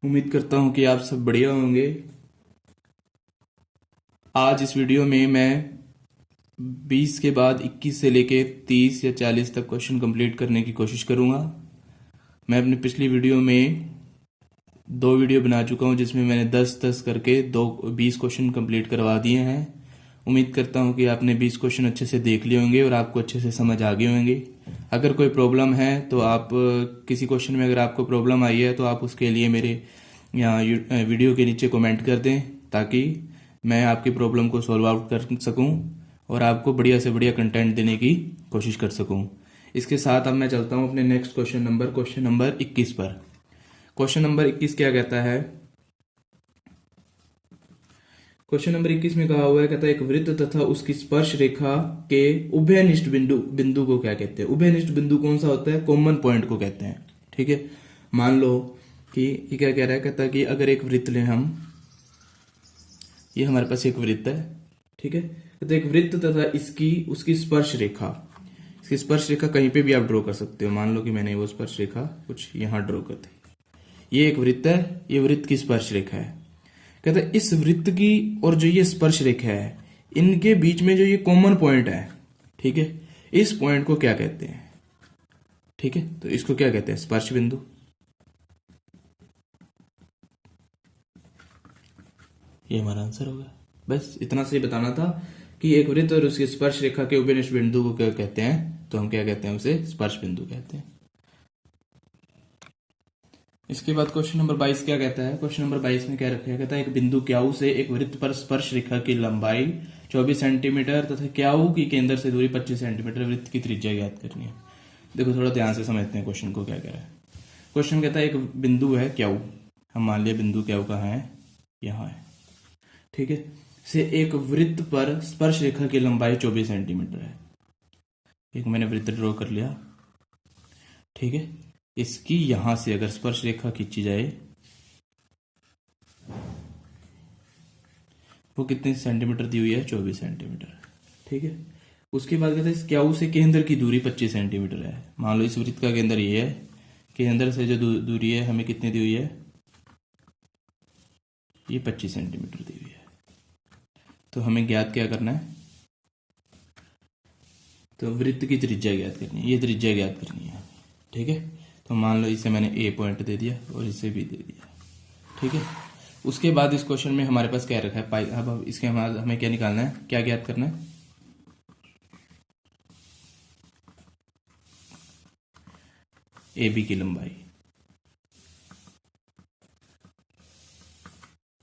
उम्मीद करता हूँ कि आप सब बढ़िया होंगे। आज इस वीडियो में मैं 20 के बाद 21 से लेके 30 या 40 तक क्वेश्चन कंप्लीट करने की कोशिश करूँगा। मैं अपनी पिछली वीडियो में 2 वीडियो बना चुका हूँ जिसमें मैंने 10-10 करके 20 क्वेश्चन कंप्लीट करवा दिए हैं। उम्मीद करता हूँ कि आपने 20 क्वेश्चन अच्छे से देख लिए होंगे और आपको अच्छे से समझ आ गए होंगे। अगर कोई प्रॉब्लम है तो आप किसी क्वेश्चन में अगर आपको प्रॉब्लम आई है तो आप उसके लिए मेरे यहाँ वीडियो के नीचे कमेंट कर दें, ताकि मैं आपकी प्रॉब्लम को सॉल्व आउट कर सकूं और आपको बढ़िया से बढ़िया कंटेंट देने की कोशिश कर सकूं। इसके साथ अब मैं चलता हूं अपने नेक्स्ट क्वेश्चन नंबर 21 पर। क्वेश्चन नंबर 21 क्या कहता है? क्वेश्चन नंबर 21 में कहा हुआ है, कहता है एक वृत्त तथा उसकी स्पर्श रेखा के उभयनिष्ठ बिंदु बिंदु को क्या कहते हैं? उभयनिष्ठ बिंदु कौन सा होता है? कॉमन पॉइंट को कहते हैं। ठीक है, मान लो कि ये क्या कह रहा है, कहता है कि अगर एक वृत्त लें हम, ये हमारे पास एक वृत्त है। ठीक है, कहते हैं एक वृत्त तथा इसकी उसकी स्पर्श रेखा, इसकी स्पर्श रेखा कहीं पे भी आप ड्रॉ कर सकते हो। मान लो कि मैंने वो स्पर्श रेखा कुछ यहाँ ड्रॉ कर दी। ये एक वृत्त है, ये वृत्त की स्पर्श रेखा है। कहते हैं इस वृत्त की और जो ये स्पर्श रेखा है, इनके बीच में जो ये कॉमन पॉइंट है, ठीक है, इस पॉइंट को क्या कहते हैं? ठीक है, तो इसको क्या कहते हैं? स्पर्श बिंदु। ये हमारा आंसर होगा। बस इतना से बताना था कि एक वृत्त और उसकी स्पर्श रेखा के उभयनिष्ठ बिंदु को क्या कहते हैं, तो हम क्या कहते हैं? उसे स्पर्श बिंदु कहते हैं। इसके बाद क्वेश्चन नंबर 22 क्या कहता है? क्वेश्चन नंबर 22 में क्या रखा है? कहता है एक बिंदु क्याऊ से एक वृत्त पर स्पर्श रेखा की लंबाई 24 सेंटीमीटर तथा क्याऊ की केंद्र से दूरी 25 सेंटीमीटर, वृत्त की त्रिज्या ज्ञात करनी है। देखो थोड़ा ध्यान से समझते हैं क्वेश्चन को क्या कह रहा है। क्वेश्चन कहता है एक बिंदु है क्याऊ, हम मान लिया बिंदु क्याऊ कहाँ है? यहाँ है। ठीक है, से एक वृत्त पर स्पर्श रेखा की लंबाई 24 सेंटीमीटर है। एक मैंने वृत्त ड्रॉ कर लिया। ठीक है, इसकी यहां से अगर स्पर्श रेखा खींची जाए, वो कितने सेंटीमीटर दी हुई है? 24 सेंटीमीटर। ठीक है, उसके बाद कहते हैं इस क्याऊ से केंद्र की दूरी 25 सेंटीमीटर है। मान लो इस वृत्त का केंद्र ये है, केंद्र से जो दूरी है हमें कितनी दी हुई है? ये 25 सेंटीमीटर दी हुई है। तो हमें ज्ञात क्या करना है? तो वृत्त की त्रिज्या ज्ञात करनी है, ये त्रिज्या ज्ञात करनी है। ठीक है, तो मान लो इसे मैंने ए पॉइंट दे दिया और इसे भी दे दिया। ठीक है, उसके बाद इस क्वेश्चन में हमारे पास क्या रखा है? पाई। अब इसके हमें क्या निकालना है, क्या ज्ञात करना है? ए बी की लंबाई।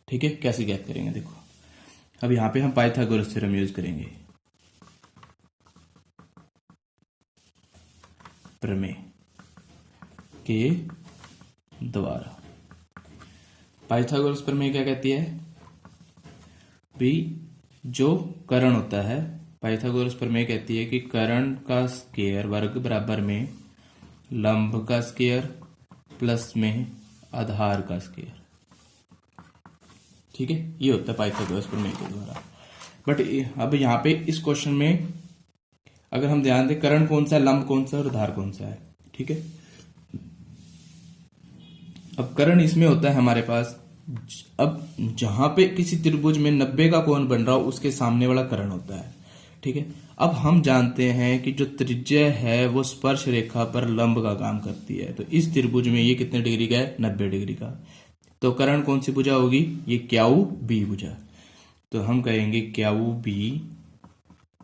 ठीक है, कैसे ज्ञात करेंगे? देखो अब यहां पे हम पाइथागोरस थ्योरम यूज करेंगे, प्रमेय के द्वारा। पाइथागोरस प्रमेय क्या कहती है भी? जो कर्ण होता है, पाइथागोरस प्रमेय कहती है कि कर्ण का स्क्वायर वर्ग बराबर में लंब का स्क्वायर प्लस में आधार का स्क्वायर। ठीक है, ये होता है पाइथागोरस प्रमेय के द्वारा। बट अब यहाँ पे इस क्वेश्चन में अगर हम ध्यान दें, कर्ण कौन सा है, लंब कौन सा है और आधार कौन सा है? ठीक है, अब कर्ण इसमें होता है हमारे पास, अब जहां पे किसी त्रिभुज में 90 का कोण बन रहा हो उसके सामने वाला कर्ण होता है। ठीक है, अब हम जानते हैं कि जो त्रिज्या है वो स्पर्श रेखा पर लंब का काम करती है। तो इस त्रिभुज में ये कितने डिग्री का है? 90 डिग्री का। तो कर्ण कौन सी भुजा होगी? ये क्याऊ बी भुजा। तो हम कहेंगे क्याऊ बी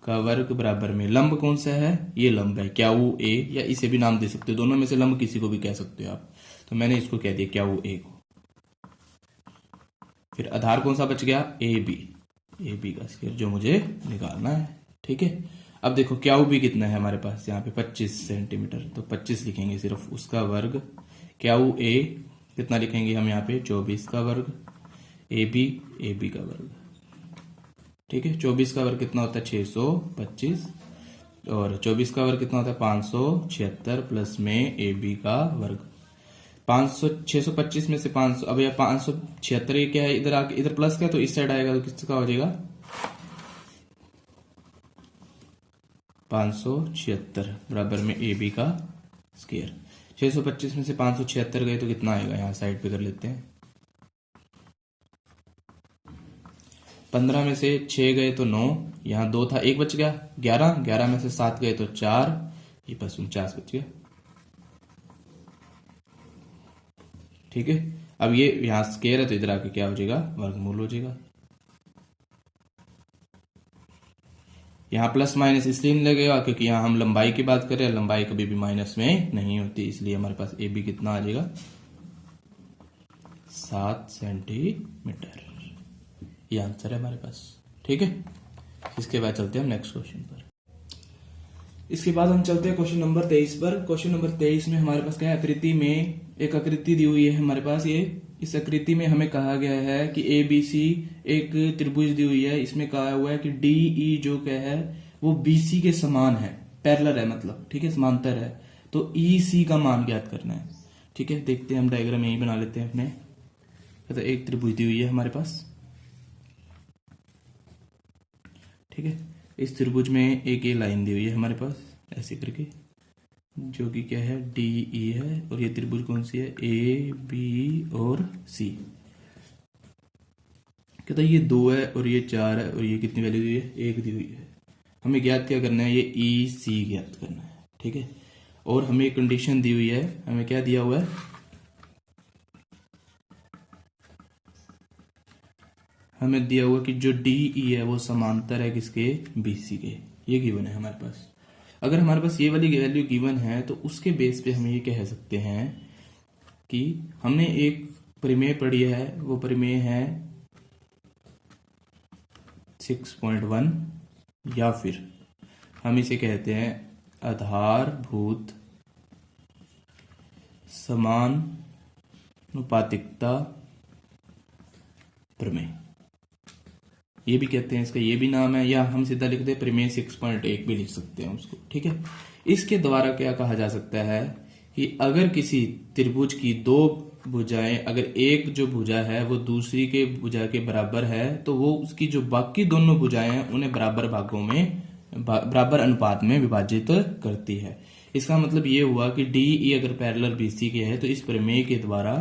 का वर्ग बराबर में लंब कौन सा है? ये लंब है क्याऊ ए, या इसे भी नाम दे सकते हो, दोनों में से लंब किसी को भी कह सकते हो आप। तो मैंने इसको कह दिया क्याऊ ए को। फिर आधार कौन सा बच गया? A B. ए बी का स्क्वायर जो मुझे निकालना है। ठीक है, अब देखो क्याऊ बी कितना है हमारे पास यहाँ पे? 25 सेंटीमीटर। तो 25 लिखेंगे सिर्फ, उसका वर्ग। क्याऊ ए कितना लिखेंगे हम यहाँ पे? 24 का वर्ग। ए बी का वर्ग। ठीक है, 24 का वर्ग कितना होता है? 625। और 24 का वर्ग कितना होता है? 576 प्लस में ए बी का वर्ग। 625 में से 500, अब यह 576 ये क्या है? इधर आके इधर प्लस का, तो इस साइड आएगा तो किसका हो जाएगा? 576 बराबर में ए बी का स्क्वायर। 625 में से 576 गए तो कितना आएगा? यहाँ साइड पे कर लेते हैं, 15 में से 6 गए तो 9, यहाँ 2 था, 1 बच गया, 11, 11 में से 7 गए तो 4, ये बस 49 बच गया। ठीक है, अब ये यहाँ स्क्वायर है तो इधर आके क्या हो जाएगा, वर्गमूल हो जाएगा। यहाँ प्लस माइनस इसलिए नहीं लगेगा क्योंकि यहाँ हम लंबाई की बात कर रहे हैं, लंबाई कभी भी माइनस में नहीं होती, इसलिए हमारे पास ए बी कितना आ जाएगा, 7 सेंटीमीटर। ये आंसर है हमारे पास। ठीक है, इसके बाद चलते हैं हम नेक्स्ट क्वेश्चन पर। इसके बाद हम चलते हैं क्वेश्चन नंबर 23 पर। क्वेश्चन नंबर 23 में हमारे पास क्या है, आकृति में एक आकृति दी हुई है हमारे पास। ये इस आकृति में हमें कहा गया है कि ए बी सी एक त्रिभुज दी हुई है। इसमें कहा हुआ है कि डी ई जो क्या है वो बी सी के समान है, पैरेलल है मतलब, ठीक है, समांतर है। तो ई सी का मान ज्ञात करना है। ठीक है, देखते हैं हम डायग्राम यही बना लेते हैं अपने। तो एक त्रिभुज दी हुई है हमारे पास। ठीक है, इस त्रिभुज में एक ये लाइन दी हुई है हमारे पास ऐसे करके, जो कि क्या है डी ई है, और ये त्रिभुज कौन सी है, ए बी और सी। कहता है ये 2 है और ये 4 है, और ये कितनी वैल्यू दी है, 1 दी हुई है। हमें ज्ञात क्या करना है, ये ई सी ज्ञात करना है। ठीक है, और हमें एक कंडीशन दी हुई है, हमें क्या दिया हुआ है, हमें दिया हुआ कि जो डी ई है वो समांतर है किसके, बी सी के। ये गिवन है हमारे पास। अगर हमारे पास ये वाली वैल्यू गिवन है तो उसके बेस पे हम ये कह सकते हैं कि हमने एक प्रमेय पढ़ी है, वो प्रमेय है 6.1, या फिर हम इसे कहते हैं आधारभूत समानुपातिकता प्रमेय, ये भी कहते हैं, इसका ये भी नाम है, या हम सीधा लिख दे प्रमेय 6.1 भी लिख सकते हैं उसको। ठीक है, इसके द्वारा क्या कहा जा सकता है कि अगर किसी त्रिभुज की 2 भुजाएं, अगर एक जो भुजा है वो दूसरी के भुजा के बराबर है, तो वो उसकी जो बाकी दोनों भुजाएं हैं उन्हें बराबर भागों में, बराबर अनुपात में विभाजित करती है। इसका मतलब ये हुआ कि डी ई अगर पैरेलल बी सी के है तो इस प्रमेय के द्वारा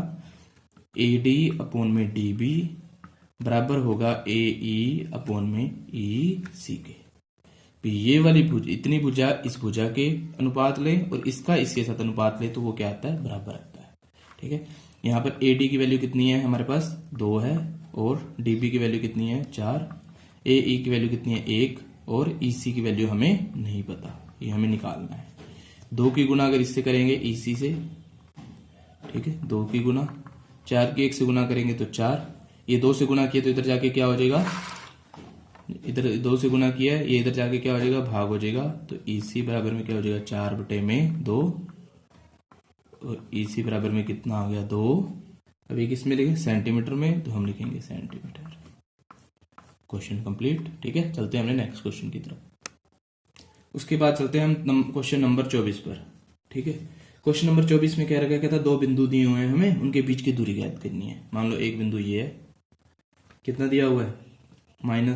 ए डी अपॉन में डी बी बराबर होगा ए ई अपॉन में ई सी के। भी ये वाली भुजा, इतनी भुजा इस भुजा के अनुपात ले और इसका इसके साथ अनुपात ले तो वो क्या आता है, बराबर आता है। ठीक है, यहाँ पर ए डी की वैल्यू कितनी है हमारे पास, 2 है, और डी बी की वैल्यू कितनी है, 4, ए ई की वैल्यू कितनी है, 1, और ई सी की वैल्यू हमें नहीं पता, ये हमें निकालना है। 2 की गुना अगर इससे करेंगे ई सी से, ठीक है, 2 की गुना, 4 की 1 से गुना करेंगे तो 4, ये 2 से गुना किया तो इधर जाके क्या हो जाएगा, इधर 2 से गुना किया है, ये इधर जाके क्या हो जाएगा, भाग हो जाएगा। तो ईसी बराबर में क्या हो जाएगा, 4/2, और ईसी बराबर में कितना आ गया, 2। अब ये किस में लिखे, सेंटीमीटर में, तो हम लिखेंगे सेंटीमीटर। Question complete. ठीक है, चलते हैं हमने नेक्स्ट क्वेश्चन की तरफ। उसके बाद चलते हैं हम क्वेश्चन नंबर 24 पर। ठीक है, क्वेश्चन नंबर 24 में क्या रखा, कहता 2 बिंदु दिए हुए हैं, हमें उनके बीच की दूरी ज्ञात करनी है। मान लो एक बिंदु ये है, कितना दिया हुआ है, -1,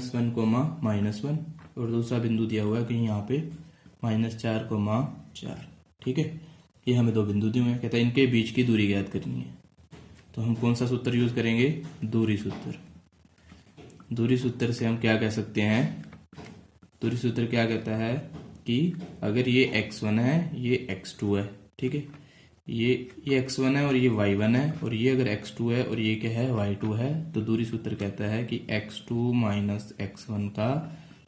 -1, और दूसरा बिंदु दिया हुआ है कहीं यहाँ पे -4, -4। ठीक है, ये हमें 2 बिंदु दिए हुए हैं, कहता है इनके बीच की दूरी ज्ञात करनी है। तो हम कौन सा सूत्र यूज करेंगे, दूरी सूत्र। दूरी सूत्र से हम क्या कह सकते हैं, दूरी सूत्र क्या कहता है कि अगर ये x1 है, ये x2 है, ठीक है, ये x1 है और ये y1 है, और ये अगर x2 है और ये क्या है, y2 है, तो दूरी सूत्र कहता है कि x2 माइनस x1 का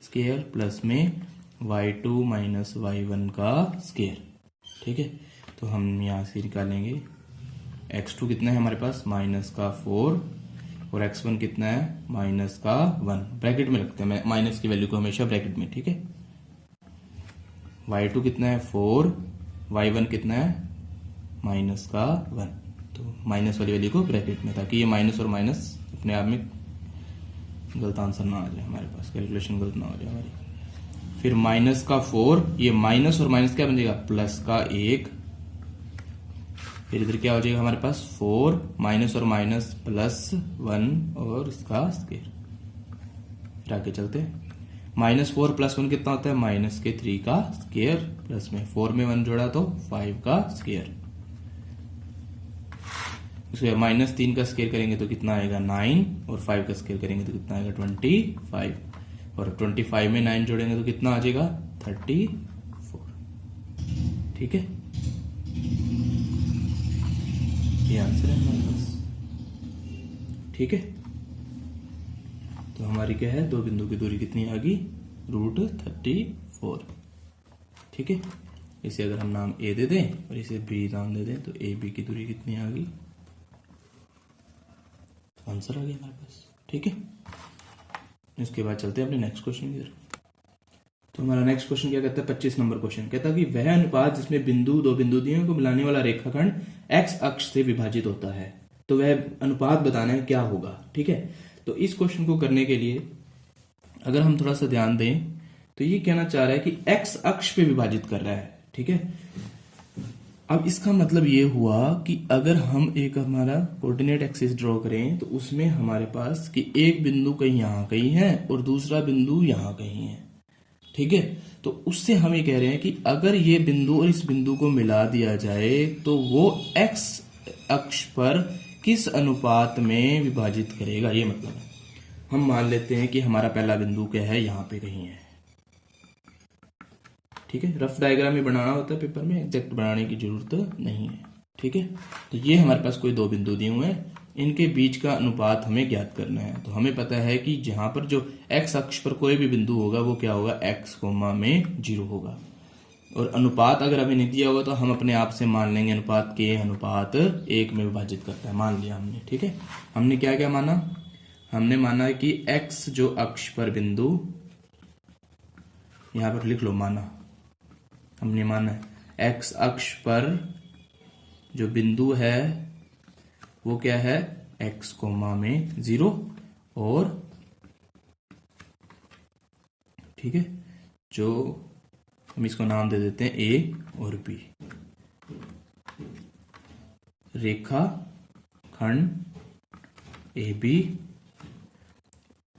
स्क्वायर प्लस में y2 माइनस y1 का स्क्वायर। ठीक है, तो हम यहाँ से निकालेंगे x2 कितना है हमारे पास, -4, और x1 कितना है, -1। ब्रैकेट में रखते हैं, माइनस की वैल्यू को हमेशा ब्रैकेट में। ठीक है, y2 कितना है, 4, y1 कितना है, -1। तो माइनस वाली वैल्यू को ब्रैकेट में, ताकि ये माइनस और माइनस अपने आप में गलत आंसर ना आ जाए हमारे पास, कैलकुलेशन गलत ना हो जाए हमारी। फिर -4, ये माइनस और माइनस क्या बन जाएगा, +1। फिर इधर क्या हो जाएगा हमारे पास, 4, माइनस और माइनस +1 और इसका स्क्वायर। फिर आगे चलते हैं, -4 + 1 कितना होता है, -3 का स्क्वायर, प्लस में 4 में 1 जोड़ा तो 5 का स्क्वायर। उसके बाद -3 का स्क्वायर करेंगे तो कितना आएगा 9, और 5 का स्क्वायर करेंगे तो कितना आएगा 25, और 25 में 9 जोड़ेंगे तो कितना आ जाएगा 34। ठीक है, ये आंसर है हमारे पास। ठीक है, तो हमारी क्या है, दो बिंदु की दूरी कितनी आ गई, √34। ठीक है, इसे अगर हम नाम ए दे दें और इसे बी नाम दे दें तो ए बी की दूरी कितनी आ गई, आंसर आ गया हमारे पास। ठीक है, इसके बाद चलते हैं अपने नेक्स्ट क्वेश्चन की तरफ। तो हमारा नेक्स्ट क्वेश्चन क्या कहता है, 25 नंबर क्वेश्चन कहता है कि वह अनुपात जिसमें दो बिंदुओं को मिलाने वाला रेखाखंड एक्स अक्ष से विभाजित होता है, तो वह अनुपात बताना है क्या होगा। ठीक है, तो इस क्वेश्चन को करने के लिए अगर हम थोड़ा सा ध्यान दें तो ये कहना चाह रहा है कि एक्स अक्ष पे विभाजित कर रहा है। ठीक है, अब इसका मतलब ये हुआ कि अगर हम एक हमारा कोऑर्डिनेट एक्सिस ड्रॉ करें तो उसमें हमारे पास कि एक बिंदु कहीं यहां कहीं है और दूसरा बिंदु यहां कहीं है। ठीक है, तो उससे हम ये कह रहे हैं कि अगर ये बिंदु और इस बिंदु को मिला दिया जाए तो वो एक्स अक्ष पर किस अनुपात में विभाजित करेगा, ये मतलब है। हम मान लेते हैं कि हमारा पहला बिंदु क्या है, यहां पे कहीं है। ठीक है, रफ डायग्राम में बनाना होता है पेपर में, एग्जैक्ट बनाने की जरूरत नहीं है। ठीक है, तो ये हमारे पास कोई दो बिंदु दिए हुए हैं, इनके बीच का अनुपात हमें ज्ञात करना है। तो हमें पता है कि जहां पर जो एक्स अक्ष पर कोई भी बिंदु होगा वो क्या होगा, एक्स कोमा में 0 होगा। और अनुपात अगर हमें नहीं दिया होगा तो हम अपने आप से मान लेंगे अनुपात के अनुपात 1 में विभाजित करता है, मान लिया हमने। ठीक है, हमने क्या क्या माना, हमने माना कि एक्स जो अक्ष पर बिंदु, यहां पर लिख लो माना, हमने माना एक्स अक्ष पर जो बिंदु है वो क्या है, एक्स कोमा में 0, और ठीक है, जो हम इसको नाम दे देते हैं ए और बी, रेखा खंड ए बी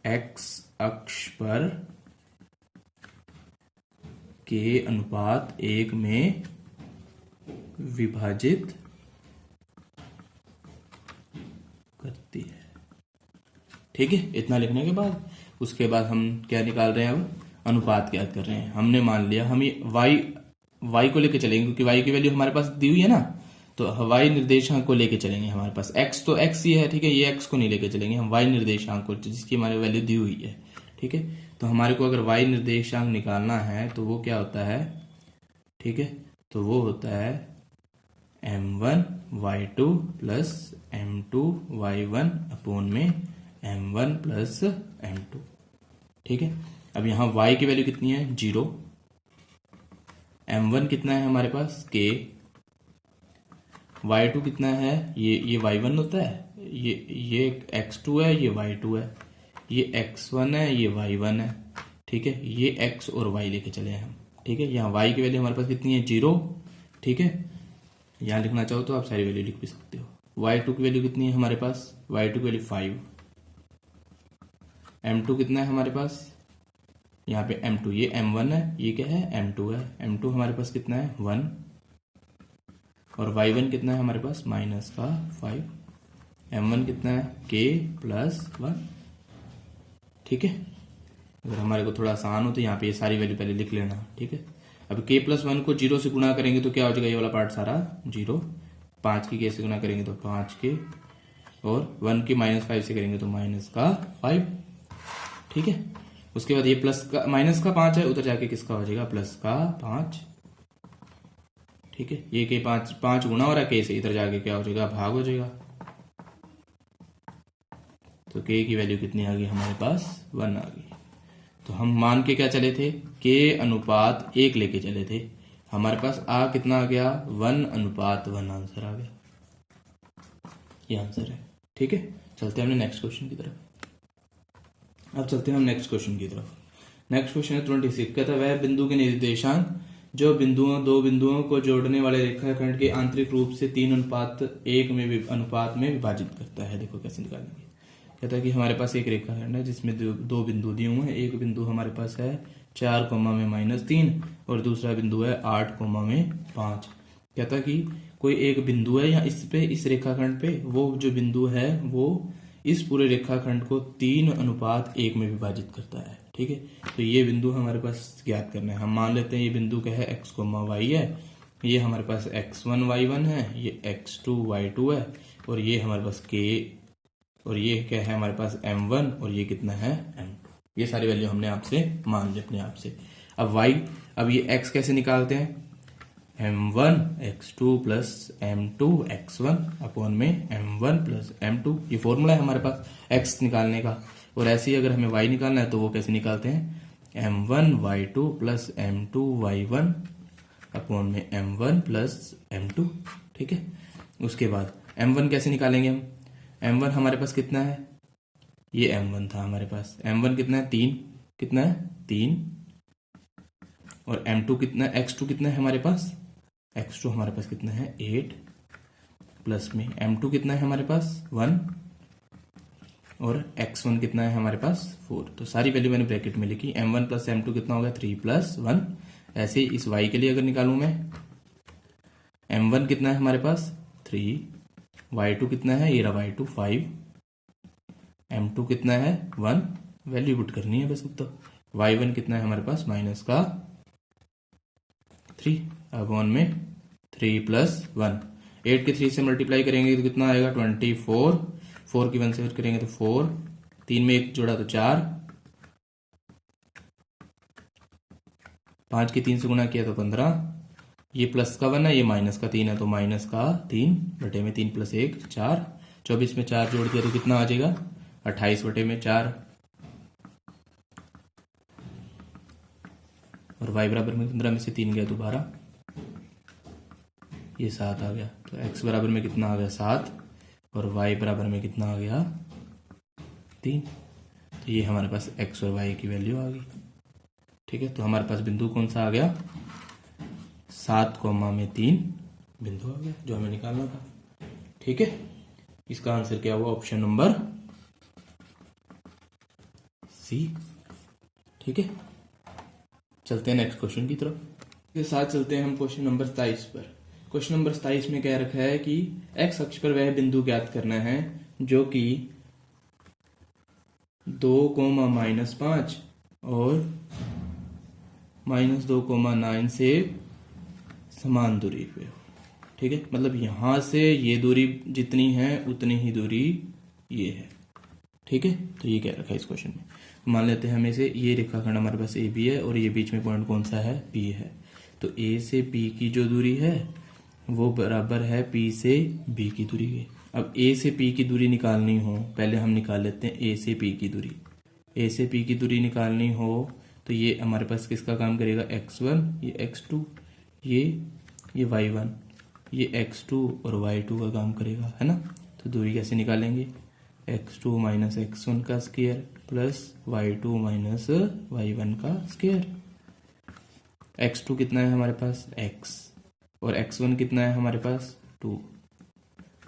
एक्स अक्ष पर के अनुपात 1 में विभाजित करती है। ठीक है, इतना लिखने के बाद उसके बाद हम क्या निकाल रहे हैं, अब अनुपात ज्ञात कर रहे हैं। हमने मान लिया हम ये y को लेके चलेंगे क्योंकि y की वैल्यू हमारे पास दी हुई है ना, तो y निर्देशांक को लेके चलेंगे। हमारे पास x तो x ही है, ठीक है, ये x को नहीं लेके चलेंगे, हम y निर्देशांक को, जिसकी हमारी वैल्यू दी हुई है। ठीक है, तो हमारे को अगर y निर्देशांक निकालना है तो वो क्या होता है, ठीक है, तो वो होता है m1 y2 plus m2 y1 upon में m1 प्लस m2। ठीक है, अब यहां y की वैल्यू कितनी है, 0, m1 कितना है हमारे पास k, y2 कितना है, ये y1 होता है, ये x2 है, ये y2 है, ये x1 है, ये y1 है। ठीक है, ये x और y लेके चले हैं हम। ठीक है, यहाँ y की वैल्यू हमारे पास कितनी है, 0। ठीक है, यहाँ लिखना चाहो तो आप सारी वैल्यू लिख भी सकते हो। y2 की वैल्यू कितनी है हमारे पास, y2 की वैल्यू 5, m2 कितना है हमारे पास, यहाँ पे m2, ये m1 है, ये क्या है m2 है, m2 हमारे पास कितना है 1, और y1 कितना है हमारे पास -5, m1 कितना है k प्लस 1। ठीक है, अगर हमारे को थोड़ा आसान हो तो यहाँ पे ये सारी वैल्यू पहले लिख लेना। ठीक है, अब k प्लस 1 को 0 से गुणा करेंगे तो क्या हो जाएगा, ये वाला पार्ट सारा 0, 5 की k से गुणा करेंगे तो 5k, और 1 की -5 से करेंगे तो -5। ठीक है, उसके बाद ये प्लस का माइनस का 5 है, उधर जाके किसका हो जाएगा, प्लस का 5। ठीक है, ये के 5 गुणा हो रहा है के से, इधर जाके क्या हो जाएगा, भाग हो जाएगा। तो के की वैल्यू कितनी आ गई हमारे पास, 1 आ गई। तो हम मान के क्या चले थे, के अनुपात 1 लेके चले थे, हमारे पास कितना आ गया, 1:1 आंसर आ गया, ये आंसर है। ठीक है, चलते हैं हमने नेक्स्ट क्वेश्चन की तरफ। अब चलते हैं हम नेक्स्ट क्वेश्चन की तरफ। नेक्स्ट क्वेश्चन है 26, कहता है वह बिंदु के निर्देशांक जो दो बिंदुओं को जोड़ने वाले रेखाखंड के आंतरिक रूप से 3:1 में अनुपात में विभाजित करता है। देखो कैसे निकालेंगे, कहता है कि हमारे पास एक रेखाखंड है जिसमें दो बिंदु दिए हुए हैं। एक बिंदु हमारे पास है 4, -3 और दूसरा बिंदु है 8, 5। कहता है कि कोई एक बिंदु है या इस पे, इस रेखाखंड पे, वो जो बिंदु है वो इस पूरे रेखाखंड को 3:1 में विभाजित करता है। ठीक है, तो ये बिंदु हमारे पास ज्ञात करना है। हम मान लेते हैं ये बिंदु क्या है, x, y है, ये हमारे पास x1 y1 है, ये x2 y2 है, और ये हमारे पास k, और ये क्या है हमारे पास m1, और ये कितना है m2। ये सारी वैल्यू हमने आपसे मान ली अपने आप से। अब y, अब ये x कैसे निकालते हैं, m1 x2 plus m2 x1 upon में m1 प्लस m2, ये फॉर्मूला है हमारे पास x निकालने का। और ऐसे ही अगर हमें y निकालना है तो वो कैसे निकालते हैं, m1 y2 plus m2 y1 upon में m1 प्लस m2। ठीक है, उसके बाद m1 कैसे निकालेंगे हम, m1 हमारे पास कितना है, ये m1 था हमारे पास, m1 कितना है 3, कितना है 3, और m2 कितना है, x2 कितना है हमारे पास, x2 हमारे पास कितना है 8, प्लस में m2 कितना है हमारे पास 1, और x1 कितना है हमारे पास 4। तो सारी वैल्यू मैंने ब्रैकेट में लिखी, m1 प्लस m2 कितना होगा 3 प्लस 1। ऐसे ही इस y के लिए अगर निकालूं मैं, m1 कितना है हमारे पास 3, y2 कितना है, ये रहा y2 5, m2 कितना है 1, वैल्यू पुट करनी है बस। अब तो y1 कितना है हमारे पास माइनस का 3 अपॉन में 3 प्लस 1, 8 के 3 से मल्टीप्लाई करेंगे तो कितना आएगा 24, 4 की 1 से करेंगे तो 4, 3 में 1 जोड़ा तो 4, 5 की 3 से गुना किया तो 15, ये प्लस का 1 है, ये माइनस का 3 है, तो माइनस का 3 बटे में 3 प्लस 1 4, 24 में 4 जोड़ दिया तो कितना आ जाएगा 28 बटे में 4, और y बराबर में 15 में से 3 गया तो 12, ये 7 आ गया। तो x बराबर में कितना आ गया 7, और y बराबर में कितना आ गया 3। तो ये हमारे पास x और y की वैल्यू आ गई। ठीक है, तो हमारे पास बिंदु कौन सा आ गया, 7,3 बिंदु आ गया जो हमें निकालना था। ठीक है, इसका आंसर क्या हुआ, ऑप्शन नंबर सी। ठीक है, चलते हैं नेक्स्ट क्वेश्चन की तरफ। इसके साथ चलते हैं हम क्वेश्चन नंबर 27 पर। क्वेश्चन नंबर 27 में क्या रखा है कि x अक्ष पर वह बिंदु ज्ञात करना है जो कि 2,-5 और -2,9 से समान दूरी पे हो। ठीक है, मतलब यहां से ये दूरी जितनी है उतनी ही दूरी ये है। ठीक है, तो ये क्या रखा है इस क्वेश्चन में, मान लेते हैं हमें से ये रेखाखंड हमारे पास ए बी है, और ये बीच में पॉइंट कौन सा है, पी है। तो ए से पी की जो दूरी है वो बराबर है पी से बी की दूरी के। अब ए से पी की दूरी निकालनी हो, पहले हम निकाल लेते हैं ए से पी की दूरी। ए से पी की दूरी निकालनी हो तो ये हमारे पास किसका काम करेगा, x1, ये x2, ये y1, ये x2 और y2 का काम करेगा, है ना। तो दूरी कैसे निकालेंगे, x2 माइनस x1 का square plus y2 minus y1 का स्क्वायर। x2 कितना है हमारे पास x, और x1 कितना है हमारे पास 2,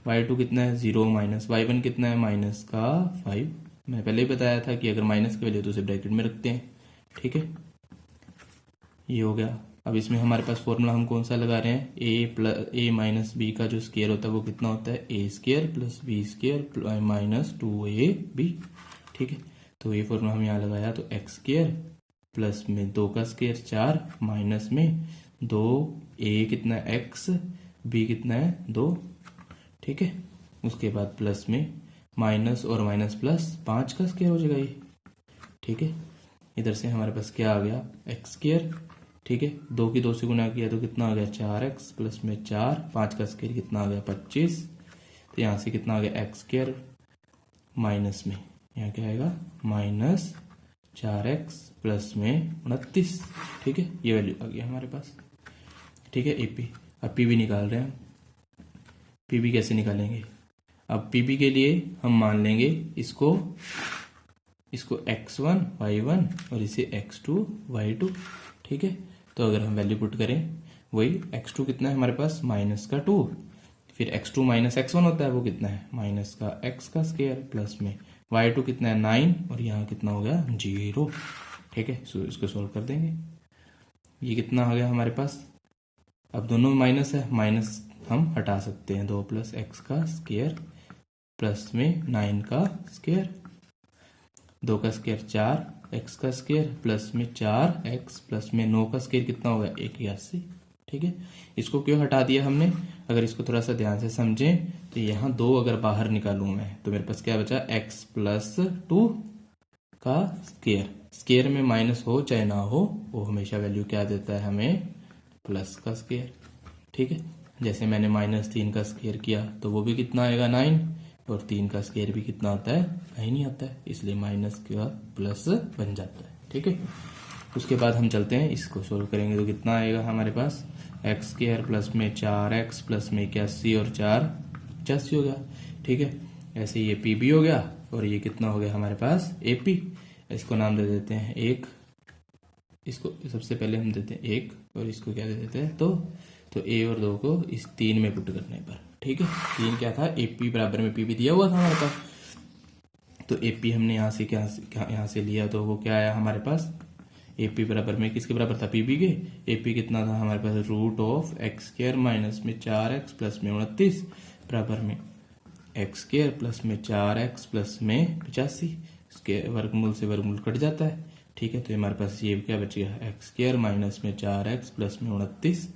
y2 कितना है 0 माइनस y1 कितना है माइनस का 5। मैंने पहले ही बताया था कि अगर माइनस की वैल्यू तो उसे ब्रैकेट में रखते हैं। ठीक है, ये हो गया। अब इसमें हमारे पास फॉर्मूला हम कौन सा लगा रहे हैं, a माइनस बी का जो स्क्वायर होता है वो कितना होता है a square plus B square minus 2ab। ठीक है, तो ये फॉर्मूला हम यहाँ लगाया, तो x स्क्वायर प्लस में 2 का स्क्वायर 4 माइनस में 2, a कितना है x, b कितना है 2। ठीक है, उसके बाद प्लस में माइनस और माइनस प्लस 5 का स्क्वायर हो जाएगा ये। ठीक है, इधर से हमारे पास क्या आ गया एक्स स्क्वायर। ठीक है, 2 की 2 से गुना किया तो कितना आ गया 4x प्लस में 4, 5 का स्क्वायर कितना आ गया 25। तो यहाँ से कितना आ गया एक्स स्क्वायर माइनस में यहाँ क्या आएगा माइनस 4x प्लस में 29। ठीक है, ये वैल्यू आ गया हमारे पास। ठीक है, एपी। अब पीबी निकाल रहे हैं। पीबी कैसे निकालेंगे, अब पीबी के लिए हम मान लेंगे इसको x1 y1 और इसे x2 y2। ठीक है, तो अगर हम वैल्यू पुट करें वही x2 कितना है हमारे पास माइनस का 2, फिर x2 माइनस x1 होता है वो कितना है माइनस का x का स्क्वायर प्लस में y2 कितना है 9 और यहाँ कितना हो गया 0। ठीक है, सो इसको सोल्व कर देंगे। ये कितना आ गया हमारे पास, अब दोनों में माइनस है, माइनस हम हटा सकते हैं। 2 प्लस एक्स का स्क्वायर प्लस में 9 का स्क्वायर, 2 का स्क्वायर 4 एक्स का स्क्वायर प्लस में 4 एक्स प्लस में 9 का स्क्वायर कितना होगा 81। ठीक है, इसको क्यों हटा दिया हमने, अगर इसको थोड़ा सा ध्यान से समझें तो यहाँ 2 अगर बाहर निकालूं मैं तो मेरे पास क्या बचा x प्लस 2 का स्क्वायर, स्क्वायर में माइनस हो चाहे ना हो वो हमेशा वैल्यू क्या देता है हमें, प्लस का स्क्वायर। ठीक है, जैसे मैंने -3 का स्क्वायर किया तो वो भी कितना आएगा 9, और 3 का स्क्वायर भी कितना आता है 9 ही आता है, इसलिए माइनस का प्लस बन जाता है। ठीक है, उसके बाद हम चलते हैं, इसको सोल्व करेंगे तो कितना आएगा हमारे पास एक्स स्क्वायर प्लस में 4x प्लस में 81 और 4 85 हो गया। ठीक है, ऐसे ये पी बी हो गया और ये कितना हो गया हमारे पास ए पी। इसको नाम दे देते हैं 1, इसको सबसे पहले हम देते हैं 1 और इसको क्या दे देते हैं 2। तो ए और 2 को इस 3 में पुट करने पर, ठीक है, 3 क्या था ए पी बराबर में पी बी दिया हुआ था हमारे पास। तो ए पी हमने यहाँ से यहाँ से लिया तो वो क्या आया हमारे पास, ए पी बराबर में किसके बराबर था पी बी के, ए पी कितना था हमारे पास root of x square minus में 4x प्लस में 29 बराबर में एक्स स्क्वायर प्लस में 4x प्लस में 85, इसके वर्गमूल से वर्गमूल कट जाता है। ठीक है, तो हमारे पास ये क्या बच गया एक्स स्क्वायर माइनस में 4x प्लस में 29,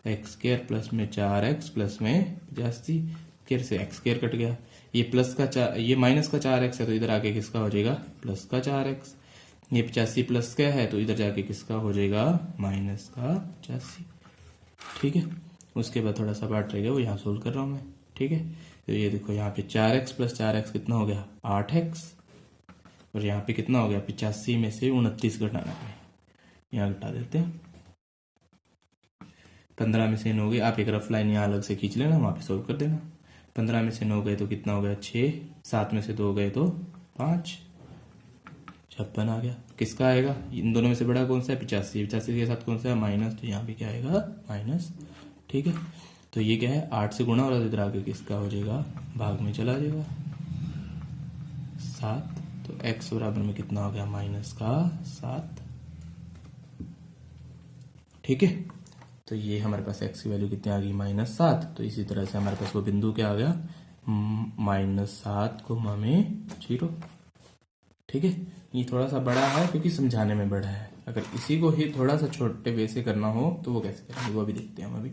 एक्स स्क्वायर प्लस में 4x प्लस में 85, स्क्वायर से एक्स स्क्वायर कट गया, ये प्लस का ये माइनस का 4x है तो इधर आके किसका हो जाएगा प्लस का 4x, ये 85 प्लस क्या है तो इधर जाके किसका हो जाएगा माइनस का 85। ठीक है, उसके बाद थोड़ा सा पार्ट रहेगा वो यहाँ सोल्व कर रहा हूँ मैं। ठीक है, तो ये देखो यहाँ पे 4x प्लस 4x कितना हो गया 8x, और यहाँ पे कितना हो गया 85 में से 29 घटाना है, यहाँ घटा देते हैं, 15 में से 9 गए, आप एक रफ लाइन यहाँ अलग से खींच लेना, वहाँ पे सोल्व कर देना। 15 में से 9 गए तो कितना हो गया 6, 7 में से 2 गए तो 5, 56 आ गया। किसका आएगा, इन दोनों में से बड़ा कौन सा है 85, 85 के साथ कौन सा है माइनस, तो यहाँ पे क्या आएगा माइनस। ठीक है, तो ये क्या है 8 से गुणा हो रहा है, इधर आके किसका हो जाएगा भाग में चला जाएगा 7, तो x बराबर में कितना हो गया माइनस का 7। ठीक है, तो ये हमारे पास x की वैल्यू कितनी आ गई -7। तो इसी तरह से हमारे पास वो बिंदु क्या आ गया -7 में 0। ठीक है, ये थोड़ा सा बड़ा है क्योंकि समझाने में बड़ा है, अगर इसी को ही थोड़ा सा छोटे वे से करना हो तो वो कैसे करेंगे वो अभी देखते हैं हम अभी।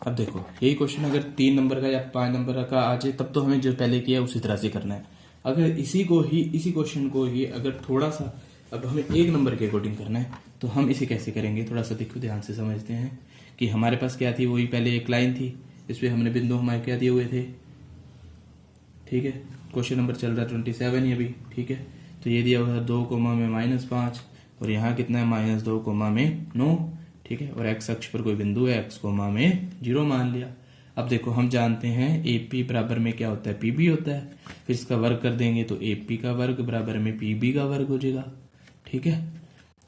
अब देखो यही क्वेश्चन अगर 3 नंबर का या 5 नंबर का आ जाए तब तो हमें जो पहले किया उसी तरह से करना है। अगर इसी क्वेश्चन को ही अगर थोड़ा सा अब हमें 1 नंबर के अकॉर्डिंग करना है तो हम इसे कैसे करेंगे, थोड़ा सा देखो ध्यान से समझते हैं कि हमारे पास क्या थी, वही पहले एक लाइन थी, इस पर हमने बिंदु हमारे क्या दिए हुए थे। ठीक है, क्वेश्चन नंबर चल रहा है 27 ही अभी। ठीक है, तो ये दिया हुआ है 2 कोमा में -5 और यहाँ कितना है -2 कोमा में 9। ठीक है, और एक्स अक्ष पर कोई बिंदु है एक्स कोमा में 0 मान लिया। अब देखो हम जानते हैं ए पी बराबर में क्या होता है पी बी होता है, फिर इसका वर्ग कर देंगे तो ए पी का वर्ग बराबर में पी बी का वर्ग हो जाएगा। ठीक है,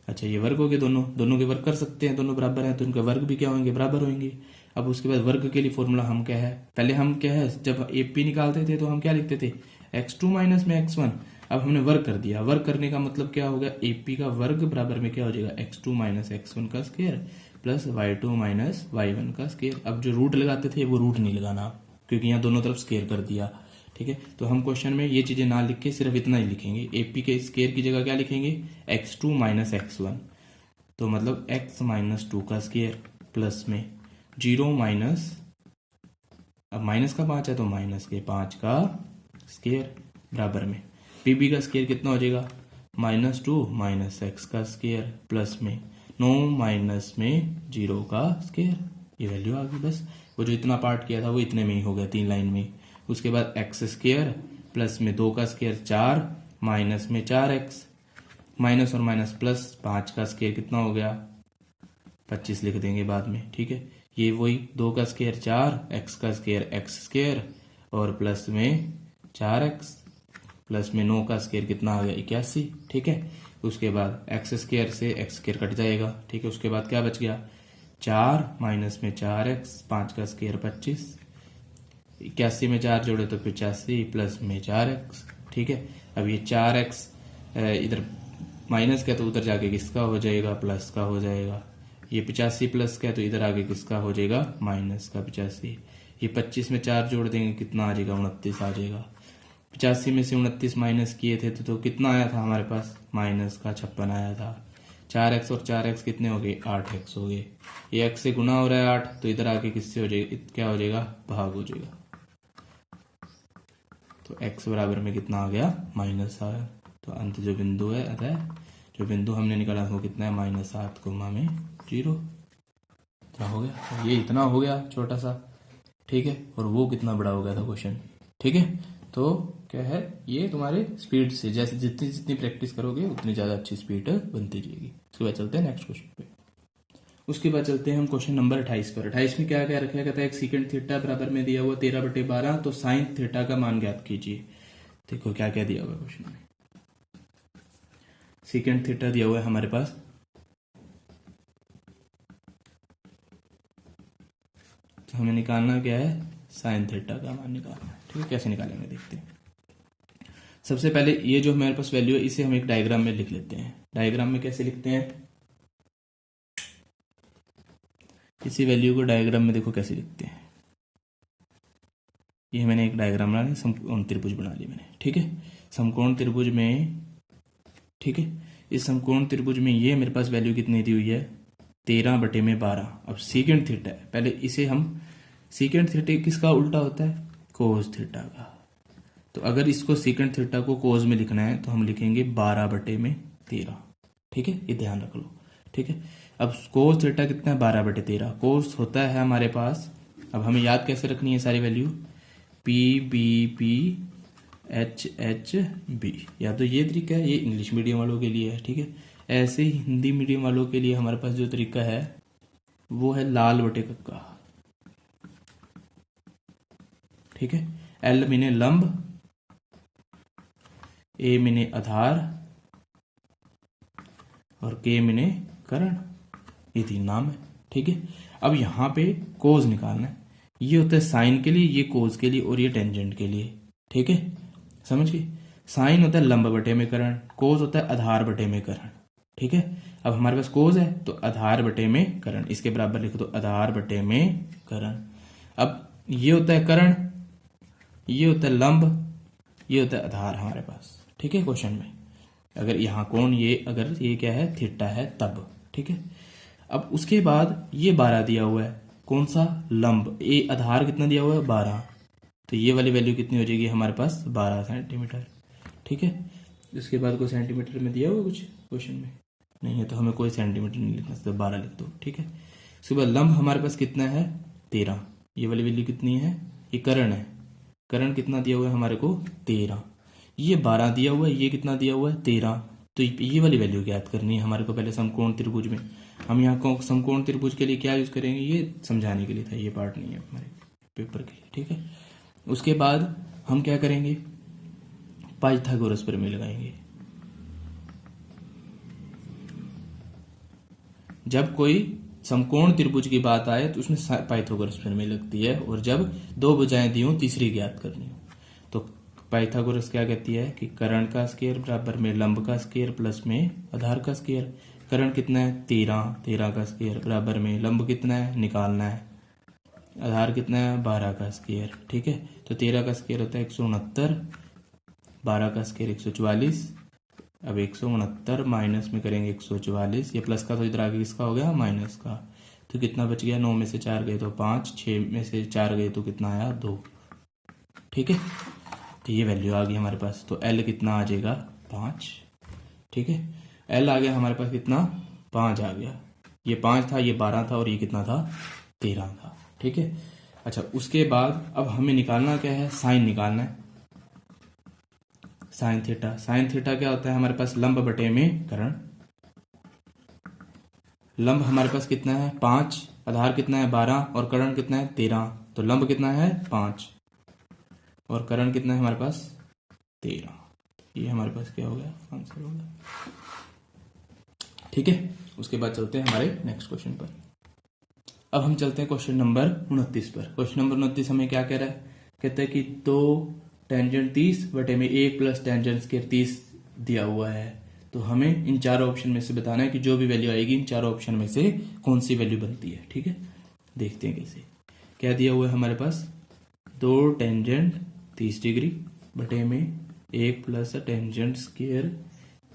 अच्छा ये वर्ग हो गए, दोनों के वर्ग कर सकते हैं, दोनों बराबर हैं तो उनके वर्ग भी क्या होंगे बराबर होंगे। अब उसके बाद वर्ग के लिए फॉर्मूला हम क्या है, पहले हम क्या है जब ए पी निकालते थे तो हम क्या लिखते थे x2 माइनस में x1, अब हमने वर्ग कर दिया, वर्ग करने का मतलब क्या हो गया ए पी का वर्ग बराबर में क्या हो जाएगा x2 माइनस x1 का square plus y2 minus y1 का स्क्वायर। अब जो रूट लगाते थे वो रूट नहीं लगाना क्योंकि यहाँ दोनों तरफ स्क्वायर कर दिया। ठीक है, तो हम क्वेश्चन में ये चीजें ना लिख के सिर्फ इतना ही लिखेंगे, ए पी के स्क्वायर की जगह क्या लिखेंगे x2 माइनस x1, तो मतलब x माइनस 2 का स्क्वायर प्लस में 0 माइनस, अब माइनस का 5 है तो माइनस के 5 का स्क्वायर बराबर में पी बी का स्क्वायर कितना हो जाएगा -2 माइनस x का स्क्वायर प्लस में 9 माइनस में 0 का स्क्वायर, ये वैल्यू आ गई। बस वो जो इतना पार्ट किया था वो इतने में ही हो गया 3 लाइन में। उसके बाद x स्क्वायर प्लस में 2 का स्क्वायर 4 माइनस में 4x, माइनस और माइनस प्लस 5 का स्क्वायर कितना हो गया 25 लिख देंगे बाद में। ठीक है, ये वही 2 का स्क्वायर 4, x का स्क्वायर x स्क्वायर और प्लस में 4x प्लस में 9 का स्क्वायर कितना आ गया 81। ठीक है, उसके बाद x स्क्वायर से x स्क्वायर कट जाएगा। ठीक है, उसके बाद क्या बच गया 4 माइनस में 4x, 5 का स्क्वायर 25, 81 में 4 जोड़े तो 85 प्लस में 4x। ठीक है, अब ये 4x इधर माइनस का तो उधर जाके किसका हो जाएगा, प्लस का हो जाएगा। ये 85 प्लस का है तो इधर आगे किसका हो जाएगा, माइनस का 85। ये 25 में 4 जोड़ देंगे कितना आ जाएगा, 29 आ जाएगा। 85 में से 29 माइनस किए थे तो कितना आया था हमारे पास, माइनस का 56 आया था। 4x और 4x कितने हो गए, 8x हो गए। ये x से गुना हो रहा है 8, तो इधर आके किससे हो जाएगा, क्या हो जाएगा, भाग हो जाएगा। तो x बराबर में कितना आ गया, माइनस आया। तो अंत जो बिंदु है, अतः जो बिंदु हमने निकाला वो कितना है, -7,0। क्या हो गया, तो ये इतना हो गया छोटा सा, ठीक है। और वो कितना बड़ा हो गया था क्वेश्चन, ठीक है। तो क्या है, ये तुम्हारे स्पीड से जैसे जितनी जितनी प्रैक्टिस करोगे उतनी ज़्यादा अच्छी स्पीड बनती जाएगी। उसके बाद चलते हैं नेक्स्ट क्वेश्चन पे। उसके बाद चलते हैं हम क्वेश्चन नंबर 28 पर। 28 में क्या क्या रखा है, कहता है एक सीकेंड थीटा बराबर में दिया हुआ 13/12, तो साइन थीटा का मान ज्ञात कीजिए। देखो क्या क्या दिया हुआ क्वेश्चन में। सीकेंड थीटा दिया हुआ है हमारे पास, तो हमें निकालना क्या है, साइन थीटा का मान निकालना है, ठीक है। कैसे निकालेंगे देखते हैं। सबसे पहले ये जो हमारे पास वैल्यू है इसे हम एक डायग्राम में लिख लेते हैं। डायग्राम में कैसे लिखते हैं, इसी वैल्यू को डायग्राम में देखो कैसे लिखते हैं। ये मैंने एक डायग्राम बना लिया, समकोण त्रिभुज बना लिया मैंने, ठीक है। समकोण त्रिभुज में, ठीक है, इस समकोण त्रिभुज में ये मेरे पास वैल्यू कितनी दी हुई है, 13/12। अब सीकेंड थीटा है, पहले इसे हम, सीकेंड थीटा किसका उल्टा होता है, कोस थीटा का। तो अगर इसको सीकेंड थीटा को कोस में लिखना है तो हम लिखेंगे 12/13, ठीक है। ये ध्यान रख लो, ठीक है। अब कोस थीटा कितना है, 12/13। कोस होता है हमारे पास, अब हमें याद कैसे रखनी है सारी वैल्यू, PBP HHB। या तो ये तरीका है, ये इंग्लिश मीडियम वालों के लिए है, ठीक है। ऐसे ही हिंदी मीडियम वालों के लिए हमारे पास जो तरीका है वो है लाल बटे कक्का, ठीक है। L मिने लंब, A मिने आधार और K मिने कर्ण, ये 3 नाम है, ठीक है। अब यहाँ पे कोस निकालना है, ये होता है साइन के लिए, ये कोस के लिए और ये टेंजेंट के लिए, ठीक है। समझ गए। साइन होता है लंब बटे में कर्ण, कोस होता है आधार बटे में कर्ण, ठीक है। अब हमारे पास कोस है तो आधार बटे में कर्ण, इसके बराबर लिखो तो आधार बटे में कर्ण। अब ये होता है कर्ण, ये होता है लंब, ये होता है आधार हमारे पास, ठीक है। क्वेश्चन में अगर यहाँ कोण, ये अगर ये क्या है, थीटा है तब, ठीक है। अब उसके बाद ये 12 दिया हुआ है, कौन सा, लंब। ये आधार कितना दिया हुआ है, 12, तो ये वाली वैल्यू कितनी हो जाएगी हमारे पास, 12 सेंटीमीटर, ठीक है। इसके बाद कोई सेंटीमीटर में दिया हुआ कुछ क्वेश्चन में नहीं है, तो हमें कोई सेंटीमीटर नहीं लिखना, तो 12 लिख दो, ठीक है। उसके बाद लंब हमारे पास कितना है, 13, ये वाली वैल्यू कितनी है, ये कर्ण है, कर्ण कितना दिया हुआ है हमारे को, 13। ये 12 दिया हुआ है, ये कितना दिया हुआ है, 13। तो ये वाली वैल्यू ज्ञात करनी है हमारे को पहले समकोण त्रिभुज में। हम यहाँ समकोण त्रिभुज के लिए क्या यूज करेंगे, ये समझाने के लिए था, ये पार्ट नहीं है हमारे पेपर के लिए, ठीक है। उसके बाद हम क्या करेंगे, पाइथागोरस प्रमेय लगाएंगे। जब कोई समकोण त्रिभुज की बात आए तो उसमें पाइथागोरस प्रमेय लगती है, और जब 2 भुजाएं दी हो तीसरी ज्ञात करनी हो तो पाइथागोरस क्या कहती है कि कर्ण का स्क्वायर बराबर में लंब का स्क्वायर प्लस में आधार का स्क्वायर। कर्ण कितना है, 13, 13 का स्क्वायर बराबर में लंब कितना है, निकालना है, आधार कितना है, 12 का स्क्वायर, ठीक है। तो 13 का स्क्वायर होता है 169, 12 का स्क्वायर 144। अब 169 माइनस में करेंगे 144, ये प्लस का तो इधर आगे किसका हो गया, माइनस का। तो कितना बच गया, 9 में से 4 गए तो 5, 6 में से 4 गए तो कितना आया, 2, ठीक है। तो ये वैल्यू आ गई हमारे पास। तो L कितना आ जाएगा, 5, ठीक है। L आ गया हमारे पास कितना, 5 आ गया। ये 5 था, ये 12 था और ये कितना था, 13 था, ठीक है। अच्छा, उसके बाद अब हमें निकालना क्या है, साइन निकालना है, साइन थीटा। साइन थीटा क्या होता है हमारे पास, लंब बटे में कर्ण। लंब हमारे पास कितना है, 5, आधार कितना है, 12 और कर्ण कितना है, 13। तो लंब कितना है, 5 और कर्ण कितना है हमारे पास, 13। ये हमारे पास क्या हो गया, आंसर हो गया, ठीक है। उसके बाद चलते हैं हमारे नेक्स्ट क्वेश्चन पर। अब हम चलते हैं क्वेश्चन नंबर 29 पर। क्वेश्चन नंबर 29 हमें क्या कह रहा है, कहता है कि 2 टेंजेंट 30 बटे में 1 प्लस टेंजेंट स्क्वायर 30 दिया हुआ है, तो हमें इन चारों ऑप्शन में से बताना है कि जो भी वैल्यू आएगी इन चारों ऑप्शन में से कौन सी वैल्यू बनती है। ठीक है, देखते हैं कैसे। क्या दिया हुआ है हमारे पास, 2 टेंजेंट 30 डिग्री बटे में 1 प्लस टेंजेंट स्क्वायर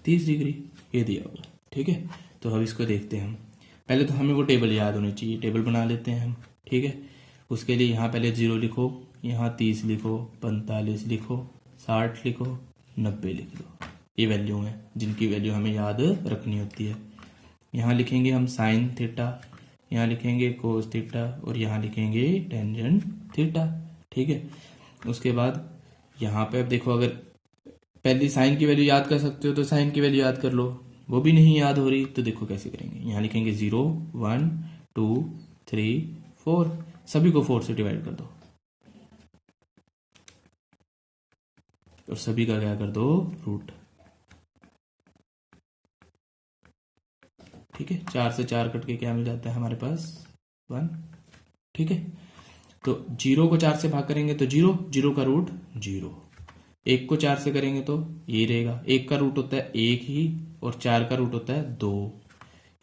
30 डिग्री, ये दिया हुआ है। ठीक है, तो अब इसको देखते हैं हम। पहले तो हमें वो टेबल याद होनी चाहिए, टेबल बना लेते हैं हम। ठीक है, उसके लिए यहाँ पहले 0 लिखो, यहाँ 30 लिखो, 45 लिखो, 60 लिखो, 90 लिख लो। ये वैल्यू हैं जिनकी वैल्यू हमें याद रखनी होती है। यहाँ लिखेंगे हम साइन थीटा, यहाँ लिखेंगे कोस थीटा और यहाँ लिखेंगे टेंजेंट थीटा। ठीक है, उसके बाद यहाँ पे अब देखो, अगर पहली साइन की वैल्यू याद कर सकते हो तो साइन की वैल्यू याद कर लो, वो भी नहीं याद हो रही तो देखो कैसे करेंगे। यहाँ लिखेंगे 0 1 2 3 4, सभी को 4 से डिवाइड कर दो और सभी का क्या कर दो, रूट। ठीक है, 4 से 4 कट के क्या मिल जाता है हमारे पास, 1। ठीक है, तो 0 को 4 से भाग करेंगे तो 0, 0 का रूट 0। 1 को 4 से करेंगे तो ये रहेगा, 1 का रूट होता है 1 ही और 4 का रूट होता है 2।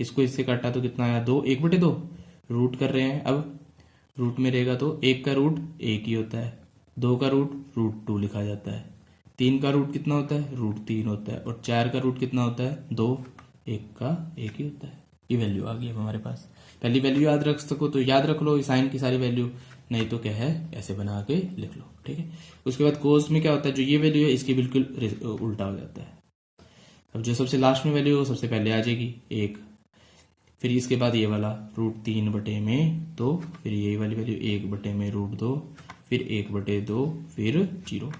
इसको इससे काटा तो कितना आया, 2, 1/2 रूट कर रहे हैं। अब रूट में रहेगा तो 1 का रूट 1 ही होता है, 2 का रूट √2 लिखा जाता है, 3 का रूट कितना होता है, √3 होता है और 4 का रूट कितना होता है, 2, 1 का 1 ही होता है। ये वैल्यू आ गई अब हमारे पास। पहली वैल्यू याद रख सको तो याद रख लो साइन की सारी वैल्यू, नहीं तो क्या है ऐसे बना के लिख लो। ठीक है, उसके बाद कोस में क्या होता है, जो ये वैल्यू है इसकी बिल्कुल उल्टा हो जाता है। अब जो सबसे लास्ट में वैल्यू हो सबसे पहले आ जाएगी 1, फिर इसके बाद ये वाला √3 बटे में 2, फिर ये वाली वैल्यू 1 बटे में √2, फिर 1/2, फिर 0।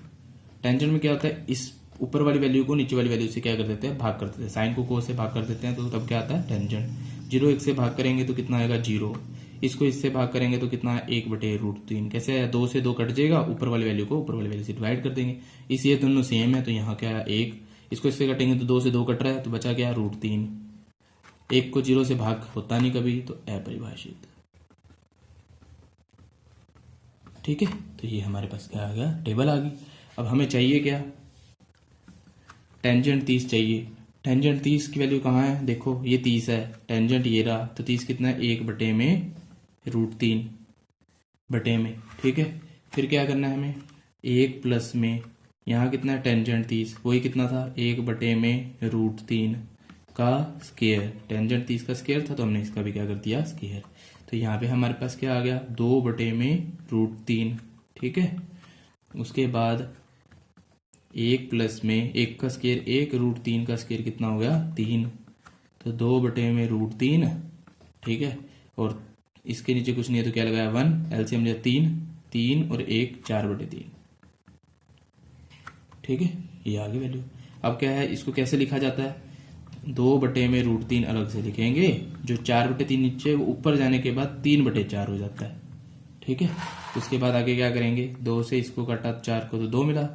टेंजेंट में क्या होता है, इस ऊपर वाली वैल्यू को नीचे वाली वैल्यू से क्या कर देते हैं, भाग कर देते हैं। साइन को कोस से भाग कर देते हैं तो तब क्या आता है, टेंजेंट। 0 1 से भाग करेंगे तो कितना आएगा, 0। इसको इससे भाग करेंगे तो कितना है, 1/√3। कैसे है, 2 से 2 कट जाएगा, ऊपर वाली वैल्यू को ऊपर वाली वैल्यू से डिवाइड कर देंगे। इसलिए दोनों सेम है तो यहाँ क्या है 1, इसको इससे कटेंगे तो 2 से 2 कट रहा है तो बचा क्या, √3। 1 को 0 से भाग होता नहीं कभी तो अपरिभाषित। ठीक है, तो ये हमारे पास क्या आ गया, टेबल आ गई। अब हमें चाहिए क्या, टेंजेंट 30 चाहिए। टेंजेंट 30 की वैल्यू कहाँ है, देखो ये 30 है, टेंजेंट ये रहा तो 30 कितना है, 1 बटे में √3 बटे में। ठीक है, फिर क्या करना है हमें, 1 प्लस में यहाँ कितना है, टेंजेंट 30 वही कितना था, 1 बटे में √3 का स्क्वायर। टेंजेंट 30 का स्क्वायर था तो हमने इसका भी क्या कर दिया, स्क्वायर। तो यहाँ पे हमारे पास क्या आ गया, 2 बटे में √3। ठीक है, उसके बाद 1 प्लस में 1 का स्क्वायर 1, √3 का स्क्वायर कितना हो गया, 3। तो 2 बटे में √3। ठीक है, और इसके नीचे कुछ नहीं है तो क्या लगाया, 1, एलसीएम लिया 3, 3 और 1 4/3। ठीक है, ये आ गई वैल्यू। अब क्या है, इसको कैसे लिखा जाता है, 2 बटे में √3 अलग से लिखेंगे, जो 4/3 नीचे वो ऊपर जाने के बाद 3/4 हो जाता है। ठीक है, उसके बाद आगे क्या करेंगे, 2 से इसको काटा 4 को तो 2 मिला,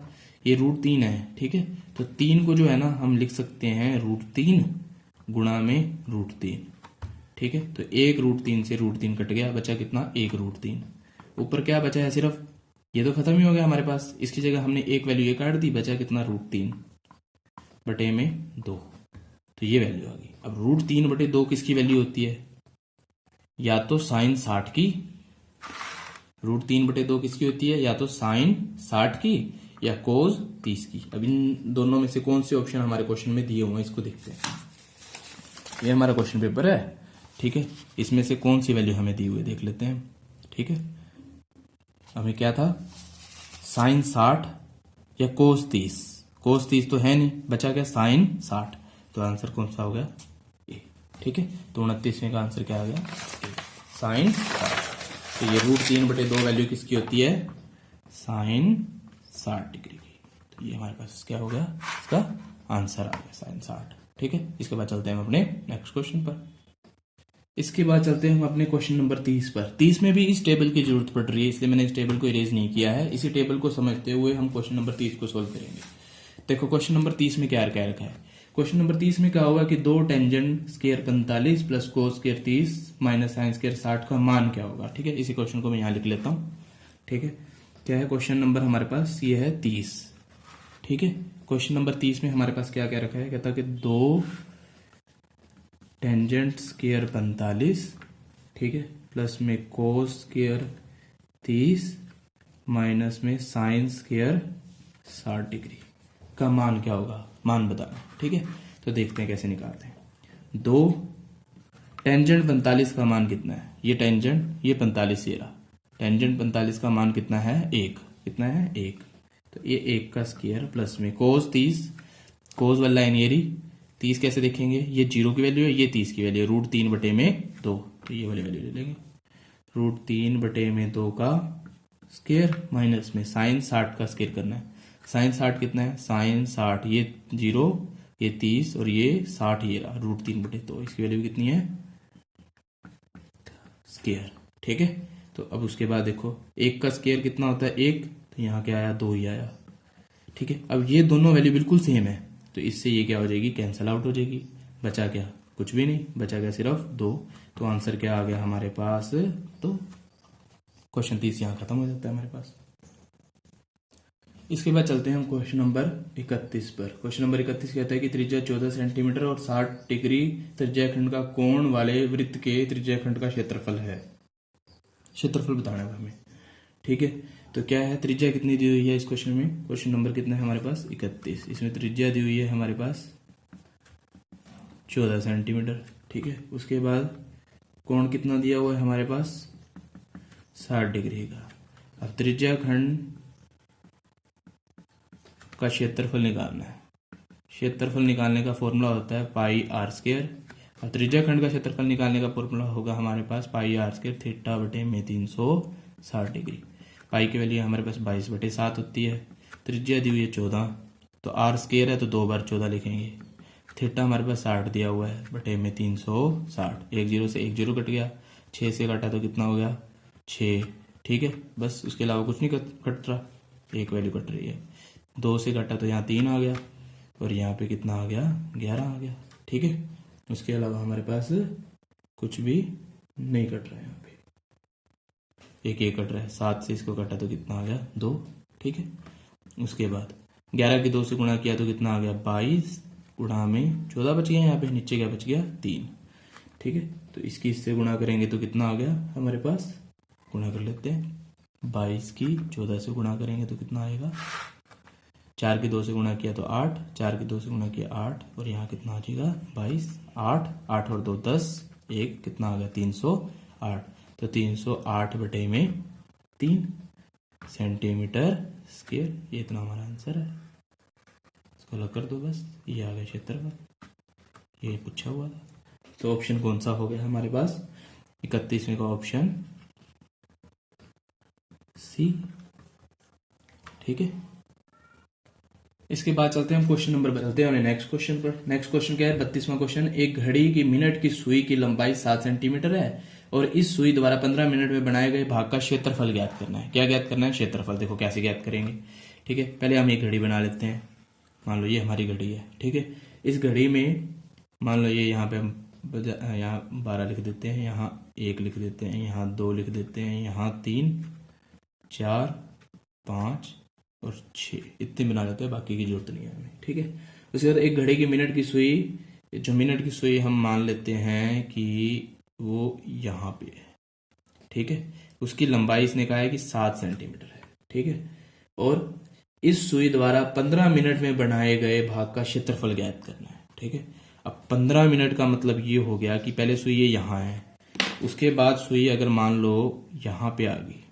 ये √3 है। ठीक है, तो 3 को जो है ना हम लिख सकते हैं √3 गुणा में √3। ठीक है, तो 1 √3 से √3 कट गया, बचा कितना, 1 √3। ऊपर क्या बचा है, सिर्फ ये तो खत्म ही हो गया हमारे पास, इसकी जगह हमने एक वैल्यू ये काट दी, बचा कितना, √3 बटे में 2। तो ये वैल्यू आ गई। अब √3/2 किसकी वैल्यू होती है, या तो साइन 60 की, √3/2 किसकी होती है, या तो साइन 60 की या कोस 30 की। अब इन दोनों में से कौन से ऑप्शन हमारे क्वेश्चन में दिए हुए हैं इसको देखते हैं। ये हमारा क्वेश्चन पेपर है। ठीक है, इसमें से कौन सी वैल्यू हमें दी हुई है देख लेते हैं। ठीक है, हमें क्या था, साइन 60 या कोस 30। कोस 30 तो है नहीं, बचा क्या, साइन 60। तो आंसर कौन सा हो गया, ए। ठीक है, तो 29वें का आंसर क्या आ गया, साइन 60। तो ये √3/2 वैल्यू किसकी होती है, साइन 60 डिग्री की। तो ये हमारे पास क्या हो गया, इसका आंसर आ गया साइन 60। ठीक है, इसके बाद चलते हैं हम अपने नेक्स्ट क्वेश्चन पर। इसके बाद चलते हैं हम अपने क्वेश्चन नंबर 30 पर। 30 में भी इस टेबल की जरूरत पड़ रही है, इसलिए मैंने इस टेबल को इरेज नहीं किया है। इसी टेबल को समझते हुए हम क्वेश्चन नंबर 30 को सोल्व करेंगे। देखो क्वेश्चन नंबर 30 में क्या रखा है, क्वेश्चन नंबर 30 में क्या होगा कि 2 tangent square 45 plus cos square 30 minus sine square 60 का मान क्या होगा। ठीक है, इसी क्वेश्चन को मैं यहाँ लिख लेता हूँ। ठीक है, क्या है क्वेश्चन नंबर हमारे पास, ये है 30। ठीक है। क्वेश्चन नंबर 30 में हमारे पास क्या क्या रखा है, कहता है कि 2 टेंजेंट स्क्वायर 45, ठीक है, प्लस में कोस स्क्वायर 30 माइनस में साइन स्क्वायर 60 डिग्री का मान क्या होगा, मान बताना। ठीक है, तो देखते हैं कैसे निकालते हैं। 2 टेंजेंट 45 का मान कितना है, ये टेंजेंट, ये 45 ये रहा। टेंजेंट 45 का मान कितना है, 1। कितना है, 1। तो ये 1 का स्क्वायर प्लस में कोस 30, कोस वाला लाइन ये रही, 30 कैसे देखेंगे, ये 0 की वैल्यू है, ये 30 की वैल्यू है, √3/2, तो ये वाली वैल्यू ले लेंगे, √3/2 का स्क्वायर माइनस में साइन 60 का स्क्वायर करना है। साइन 60 कितना है, साइन 60 ये 0, ये 30 और ये 60 ये रहा, √3/2, इसकी वैल्यू कितनी है, स्क्वायर। ठीक है, तो अब उसके बाद देखो 1 का स्क्वायर कितना होता है, 1, तो यहाँ क्या आया, 2 ही आया। ठीक है, अब ये दोनों वैल्यू बिल्कुल सेम है, तो इससे ये क्या हो जाएगी, कैंसिल आउट हो जाएगी। बचा क्या, कुछ भी नहीं, बचा क्या, सिर्फ 2। तो आंसर क्या आ गया हमारे पास, तो क्वेश्चन 30 यहाँ खत्म हो जाता है हमारे पास। इसके बाद चलते हैं हम क्वेश्चन नंबर 31 पर। क्वेश्चन नंबर 31 कहता है कि त्रिज्या 14 सेंटीमीटर और 60 डिग्री त्रिज्याखंड का कोण वाले वृत्त के त्रिज्याखंड का क्षेत्रफल है, क्षेत्रफल बताना है हमें। ठीक है, तो क्या है, त्रिज्या कितनी दी हुई है इस क्वेश्चन में, क्वेश्चन नंबर कितना है हमारे पास, 31। इसमें त्रिज्या दी हुई है हमारे पास 14 सेंटीमीटर। ठीक है, उसके बाद कोण कितना दिया हुआ है हमारे पास, 60 डिग्री का। अब त्रिज्याखंड का क्षेत्रफल निकालना है। क्षेत्रफल निकालने का फॉर्मूला होता है πr²। और त्रिज्याखंड का क्षेत्रफल निकालने का फॉर्मूला होगा हमारे पास πr² θ/360 डिग्री। पाई की वैल्यू हमारे पास 22/7 होती है। त्रिज्या दी हुई है 14, तो r² है तो 2 बार 14 लिखेंगे। थीटा हमारे पास 60 दिया हुआ है, बटे में 360, 1 0 से 1 0 कट गया, 6 से काटा तो कितना हो गया, 6। ठीक है, बस उसके अलावा कुछ नहीं कट रहा, एक वैल्यू कट रही है। 2 से काटा तो यहाँ 3 आ गया, और यहाँ पे कितना आ गया, 11 आ गया। ठीक है, उसके अलावा हमारे पास कुछ भी नहीं कट रहा है, यहाँ पे एक कट रहा है। 7 से इसको काटा तो कितना आ गया, 2। ठीक है, उसके बाद 11 की 2 से गुणा किया तो कितना आ गया, 22, गुणा में 14 बच गया, यहाँ पे नीचे क्या बच गया, 3। ठीक है, तो इसकी इससे गुणा करेंगे तो कितना आ गया हमारे पास, गुणा कर लेते हैं, 22 की 14 से गुणा करेंगे तो कितना आएगा, 4 की 2 से गुणा किया तो 8, 4 की 2 से गुणा किया 8, और यहाँ कितना आ जाएगा, 22, 8, 8 और 2 10, 1 कितना आ गया, 308। तो 308/3 सेंटीमीटर स्क्वायर, ये इतना हमारा आंसर है। इसको अलग कर दो बस, ये आ गया क्षेत्रफल, ये पूछा हुआ था। तो ऑप्शन कौन सा हो गया हमारे पास, 31वें का ऑप्शन सी। ठीक है, इसके बाद चलते हैं हम क्वेश्चन नंबर बदलते हैं नेक्स्ट क्वेश्चन पर। नेक्स्ट क्वेश्चन क्या है, 32वां क्वेश्चन। एक घड़ी की मिनट की सुई की लंबाई 7 सेंटीमीटर है और इस सुई द्वारा 15 मिनट में बनाए गए भाग का क्षेत्रफल ज्ञात करना है। क्या ज्ञात करना है, क्षेत्रफल। देखो कैसे ज्ञात करेंगे। ठीक है, पहले हम एक घड़ी बना लेते हैं। मान लो ये हमारी घड़ी है। ठीक है, इस घड़ी में मान लो ये यहाँ पे हम यहाँ 12 लिख देते हैं, यहाँ 1 लिख देते हैं, यहाँ 2 लिख देते हैं, यहाँ 3, 4, 5 और 6 इतने बना लेते हैं, बाकी की जरूरत नहीं है हमें। ठीक है, उसके बाद एक घड़ी की मिनट की सुई, जो मिनट की सुई हम मान लेते हैं कि वो यहाँ पे है। ठीक है, उसकी लंबाई इसने कहा है कि 7 सेंटीमीटर है। ठीक है, और इस सुई द्वारा 15 मिनट में बनाए गए भाग का क्षेत्रफल ज्ञात करना है। ठीक है, अब 15 मिनट का मतलब ये हो गया कि पहले सुई ये यहाँ है, उसके बाद सुई अगर मान लो यहाँ पे आ गई।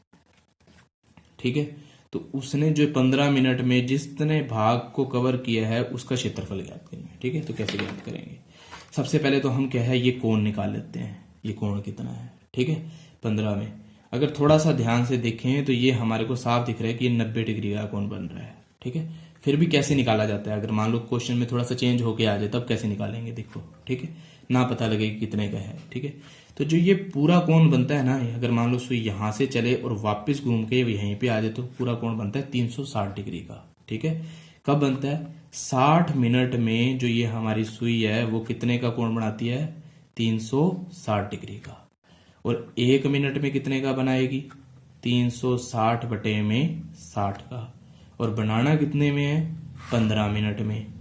ठीक है, तो उसने जो 15 मिनट में जितने भाग को कवर किया है उसका क्षेत्रफल ज्ञात करना है। ठीक है, तो कैसे ज्ञात करेंगे, सबसे पहले तो हम क्या है, ये कोण निकाल लेते हैं। ये कोण कितना है, ठीक है, 15 में अगर थोड़ा सा ध्यान से देखें तो ये हमारे को साफ दिख रहा है कि ये 90 डिग्री का कोण बन रहा है। ठीक है, फिर भी कैसे निकाला जाता है, अगर मान लो क्वेश्चन में थोड़ा सा चेंज होके आ जाए तब कैसे निकालेंगे, देखो। ठीक है, ना पता लगे कि कितने का है। ठीक है, तो जो ये पूरा कोण बनता है ना, अगर मान लो सुई यहाँ से चले और वापस घूम के यहीं पे आ जाए तो पूरा कोण बनता है 360 डिग्री का। ठीक है, कब बनता है, 60 मिनट में जो ये हमारी सुई है वो कितने का कोण बनाती है, 360 डिग्री का। और 1 मिनट में कितने का बनाएगी, 360/60 का। और बनाना कितने में है, 15 मिनट में।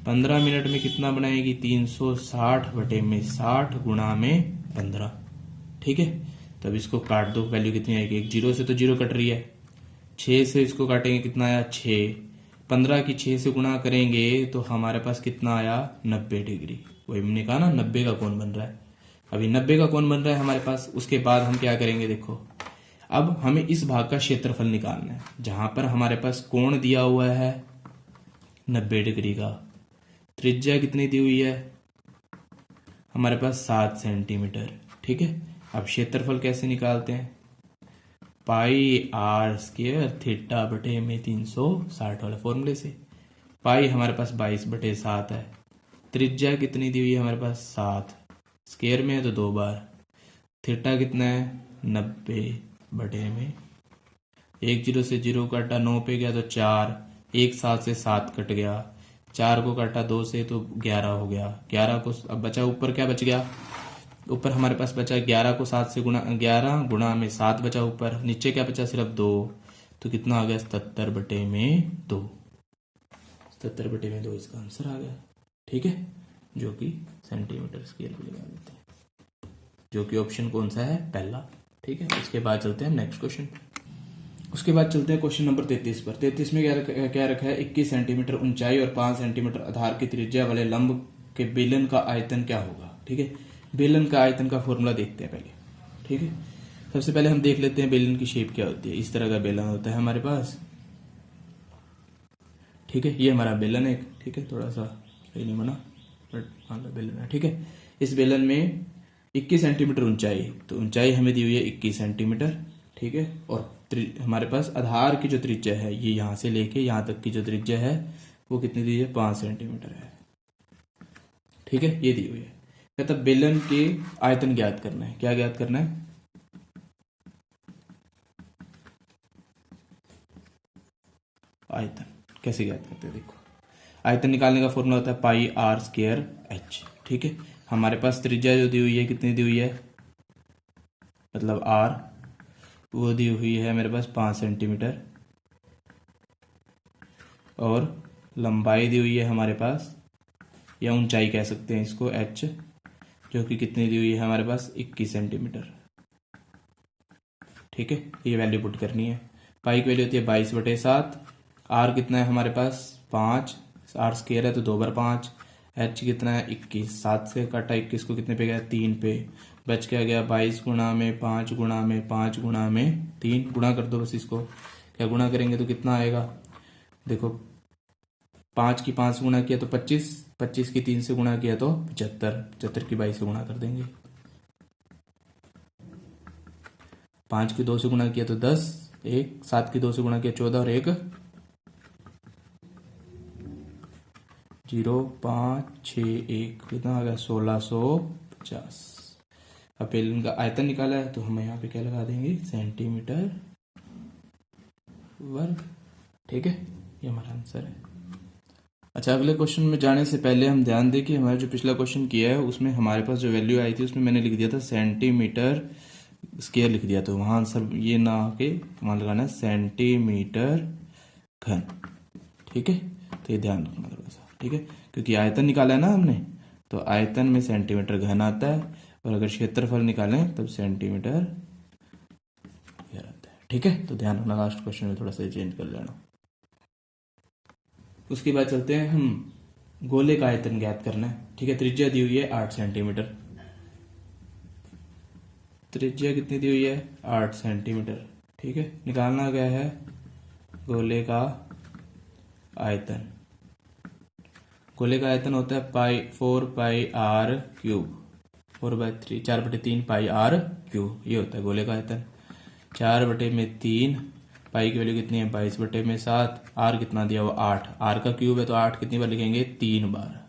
15 मिनट में कितना बनाएगी? 360/60 गुणा में 15। ठीक है, तब इसको काट दो, वैल्यू कितनी आएगी? एक जीरो से तो जीरो कट रही है, 6 से इसको काटेंगे, कितना आया? 6। 15 की 6 से गुणा करेंगे तो हमारे पास कितना आया? 90 डिग्री। वही हमने कहा ना 90 का कोण बन रहा है। अभी 90 का कोण बन रहा है हमारे पास। उसके बाद हम क्या करेंगे? देखो, अब हमें इस भाग का क्षेत्रफल निकालना है जहां पर हमारे पास कोण दिया हुआ है 90 डिग्री का। त्रिज्या कितनी दी हुई है हमारे पास? 7 सेंटीमीटर। ठीक है, अब क्षेत्रफल कैसे निकालते हैं? पाई आर स्क्वायर थीटा बटे में 360 वाले फॉर्मूले से। पाई हमारे पास 22/7 है। त्रिज्या कितनी दी हुई है हमारे पास? 7। स्क्वायर में है तो 2 बार। थीटा कितना है? 90/में। 1 जीरो से जीरो काटा, 9 पे गया तो 4, 1 7 से 7 कट गया, 4 को काटा 2 से तो 11 हो गया। 11 को अब बचा ऊपर, क्या बच गया? ऊपर हमारे पास बचा 11 को 7 से गुणा, 11 गुणा में 7 बचा ऊपर। नीचे क्या बचा? सिर्फ 2। तो कितना आ गया? 77/2। 77/2 इसका आंसर आ गया। ठीक है, जो कि सेंटीमीटर स्क्वायर पे लगा देते हैं, जो कि ऑप्शन कौन सा है? पहला। ठीक है, उसके बाद चलते हैं नेक्स्ट क्वेश्चन। उसके बाद चलते हैं क्वेश्चन नंबर 33 पर। 33 में क्या रखा है? 21 सेंटीमीटर ऊंचाई और 5 सेंटीमीटर आधार की त्रिज्या वाले लंब के बेलन का आयतन क्या होगा? ठीक है, बेलन का आयतन का फॉर्मूला देखते हैं पहले। ठीक है, सबसे पहले हम देख लेते हैं बेलन की शेप क्या होती है। इस तरह का बेलन होता है हमारे पास। ठीक है, ये हमारा बेलन है। ठीक है, थोड़ा सा सही नहीं बना, बट मान लो बेलन है। ठीक है, इस बेलन में 21 सेंटीमीटर ऊंचाई, तो ऊंचाई हमें दी हुई है 21 सेंटीमीटर। ठीक है, और हमारे पास आधार की जो त्रिज्या है, ये यहां से लेके यहां तक की जो त्रिज्या है वो कितनी दी है? 5 सेंटीमीटर है। ठीक है, ये दी हुई है। कहता बेलन के आयतन ज्ञात करना है। क्या ज्ञात करना है? आयतन कैसे ज्ञात करते हैं? देखो, आयतन निकालने का फॉर्मूला होता है पाई आर स्क्वायर एच। ठीक है, हमारे पास त्रिज्या जो दी हुई है कितनी दी हुई है, मतलब आर, वो दी हुई है मेरे पास 5 सेंटीमीटर, और लंबाई दी हुई है हमारे पास, या ऊंचाई कह सकते हैं इसको, एच, जो कि कितनी दी हुई है हमारे पास? 21 सेंटीमीटर। ठीक है, ये वैल्यू पुट करनी है। पाई की वैल्यू होती है 22/7। आर कितना है हमारे पास? 5। आर स्क्वायर है तो 2 बार 5। एच कितना है? 21। 7 से काटा 21 को कितने पे गया? 3 पे। बच क्या गया? 22 गुणा में 5 गुणा में 5 गुणा में 3। गुणा कर दो बस इसको। क्या गुणा करेंगे तो कितना आएगा? देखो, 5 की 5 से गुणा किया तो 25, 25 की 3 से गुणा किया तो 75, 75 की 22 से गुणा कर देंगे। 5 की 2 से गुणा किया तो 10, 1 7 की 2 से गुणा किया 14, और 1 0.561, कितना आ गया? 1650। अब बेलन का आयतन निकाला है तो हम यहाँ पे क्या लगा देंगे? सेंटीमीटर वर्ग। ठीक है, ये हमारा आंसर है। अच्छा, अगले क्वेश्चन में जाने से पहले हम ध्यान दें कि हमारा जो पिछला क्वेश्चन किया है उसमें हमारे पास जो वैल्यू आई थी उसमें मैंने लिख दिया था सेंटीमीटर स्क्वायर लिख दिया, तो वहां आंसर ये ना आके वहां लगाना है सेंटीमीटर घन। ठीक है, तो ये ध्यान रखना थोड़ा सा। ठीक है, क्योंकि आयतन निकाला है ना हमने, तो आयतन में सेंटीमीटर घन आता है, और अगर क्षेत्रफल निकालें तब सेंटीमीटर आता है। ठीक है, तो ध्यान रखना, लास्ट क्वेश्चन में थोड़ा सा चेंज कर लेना। उसके बाद चलते हैं हम गोले का आयतन ज्ञात करना है। ठीक है, त्रिज्या दी हुई है 8 सेंटीमीटर। त्रिज्या कितनी दी हुई है? 8 सेंटीमीटर। ठीक है, निकालना गया है गोले का आयतन। गोले का आयतन होता है 4πr³, 4/3, 4/3 पाई आर क्यूब, ये होता है गोले का आयतन। 4/3, पाई की वैल्यू कितनी है? 22/7। आर कितना दिया हुआ? 8। आर का क्यूब है तो 8 कितनी बार लिखेंगे? 3 बार।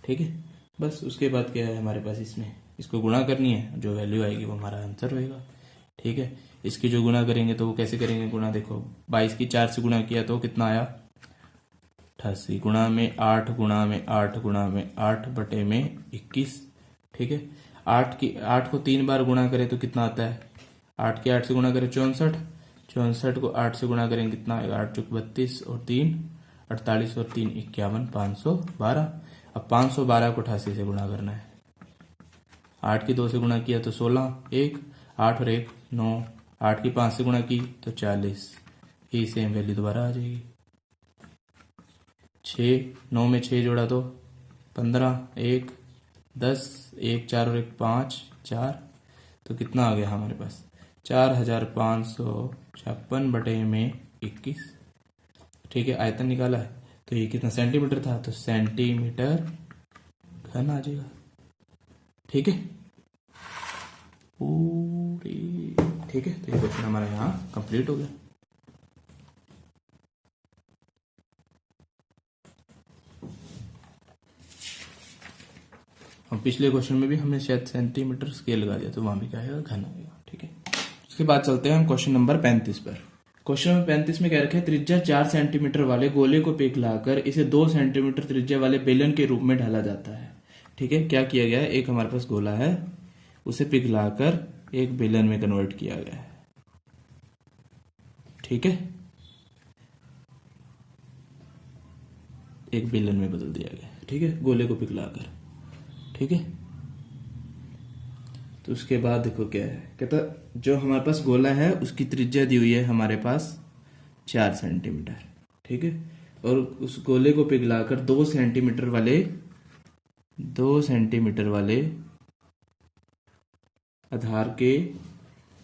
ठीक है, बस उसके बाद क्या है हमारे पास? इसमें इसको गुणा करनी है, जो वैल्यू आएगी वो हमारा आंसर होएगा। ठीक है, इसकी जो गुणा करेंगे तो वो कैसे करेंगे गुणा? देखो, 22 की 4 से गुणा किया तो कितना आया? 88। गुणा में 8 गुणा में 8 गुणा में 8/21। ठीक है, 8 को 3 बार गुणा करें तो कितना आता है? 8 के 8 से गुणा करें 64, 64 को 8 से गुणा करेंगे कितना आएगा? 8 चौक 32 और 3 48 और 3 51, 512। अब 512 को 88 से गुणा करना है। 8 की 2 से गुणा किया तो 16, 1, 8 और 1 9, 8 की 5 से गुणा की तो 40, यही सेम वैल्यू दोबारा आ जाएगी। 6, 9 में 6 जोड़ा तो 15, 1 10, 1 4 और 1 5, 4, तो कितना आ गया हमारे पास 4556 बटे में 21। ठीक है, आयतन निकाला है तो ये कितना सेंटीमीटर था, तो सेंटीमीटर घन आ जाएगा। ठीक है पूरी। ठीक है, तो ये क्वेश्चन हमारा यहाँ कंप्लीट हो गया। हम पिछले क्वेश्चन में भी हमने शायद सेंटीमीटर स्केल लगा दिया, तो वहां भी क्या आएगा, घन आएगा। ठीक है, उसके बाद चलते हैं हम क्वेश्चन नंबर 35 पर। क्वेश्चन नंबर 35 में क्या रखा है, त्रिज्या 4 सेंटीमीटर वाले गोले को पिघलाकर इसे 2 सेंटीमीटर त्रिज्या वाले बेलन के रूप में ढाला जाता है। ठीक है, क्या किया गया है, एक हमारे पास गोला है, उसे पिघलाकर एक बेलन में कन्वर्ट किया गया है। ठीक है, एक बेलन में बदल दिया गया है। ठीक है, गोले को पिघलाकर। ठीक है, तो उसके बाद देखो क्या है, कहता जो हमारे पास गोला है उसकी त्रिज्या दी हुई है हमारे पास 4 सेंटीमीटर। ठीक है, और उस गोले को पिघलाकर 2 सेंटीमीटर वाले आधार के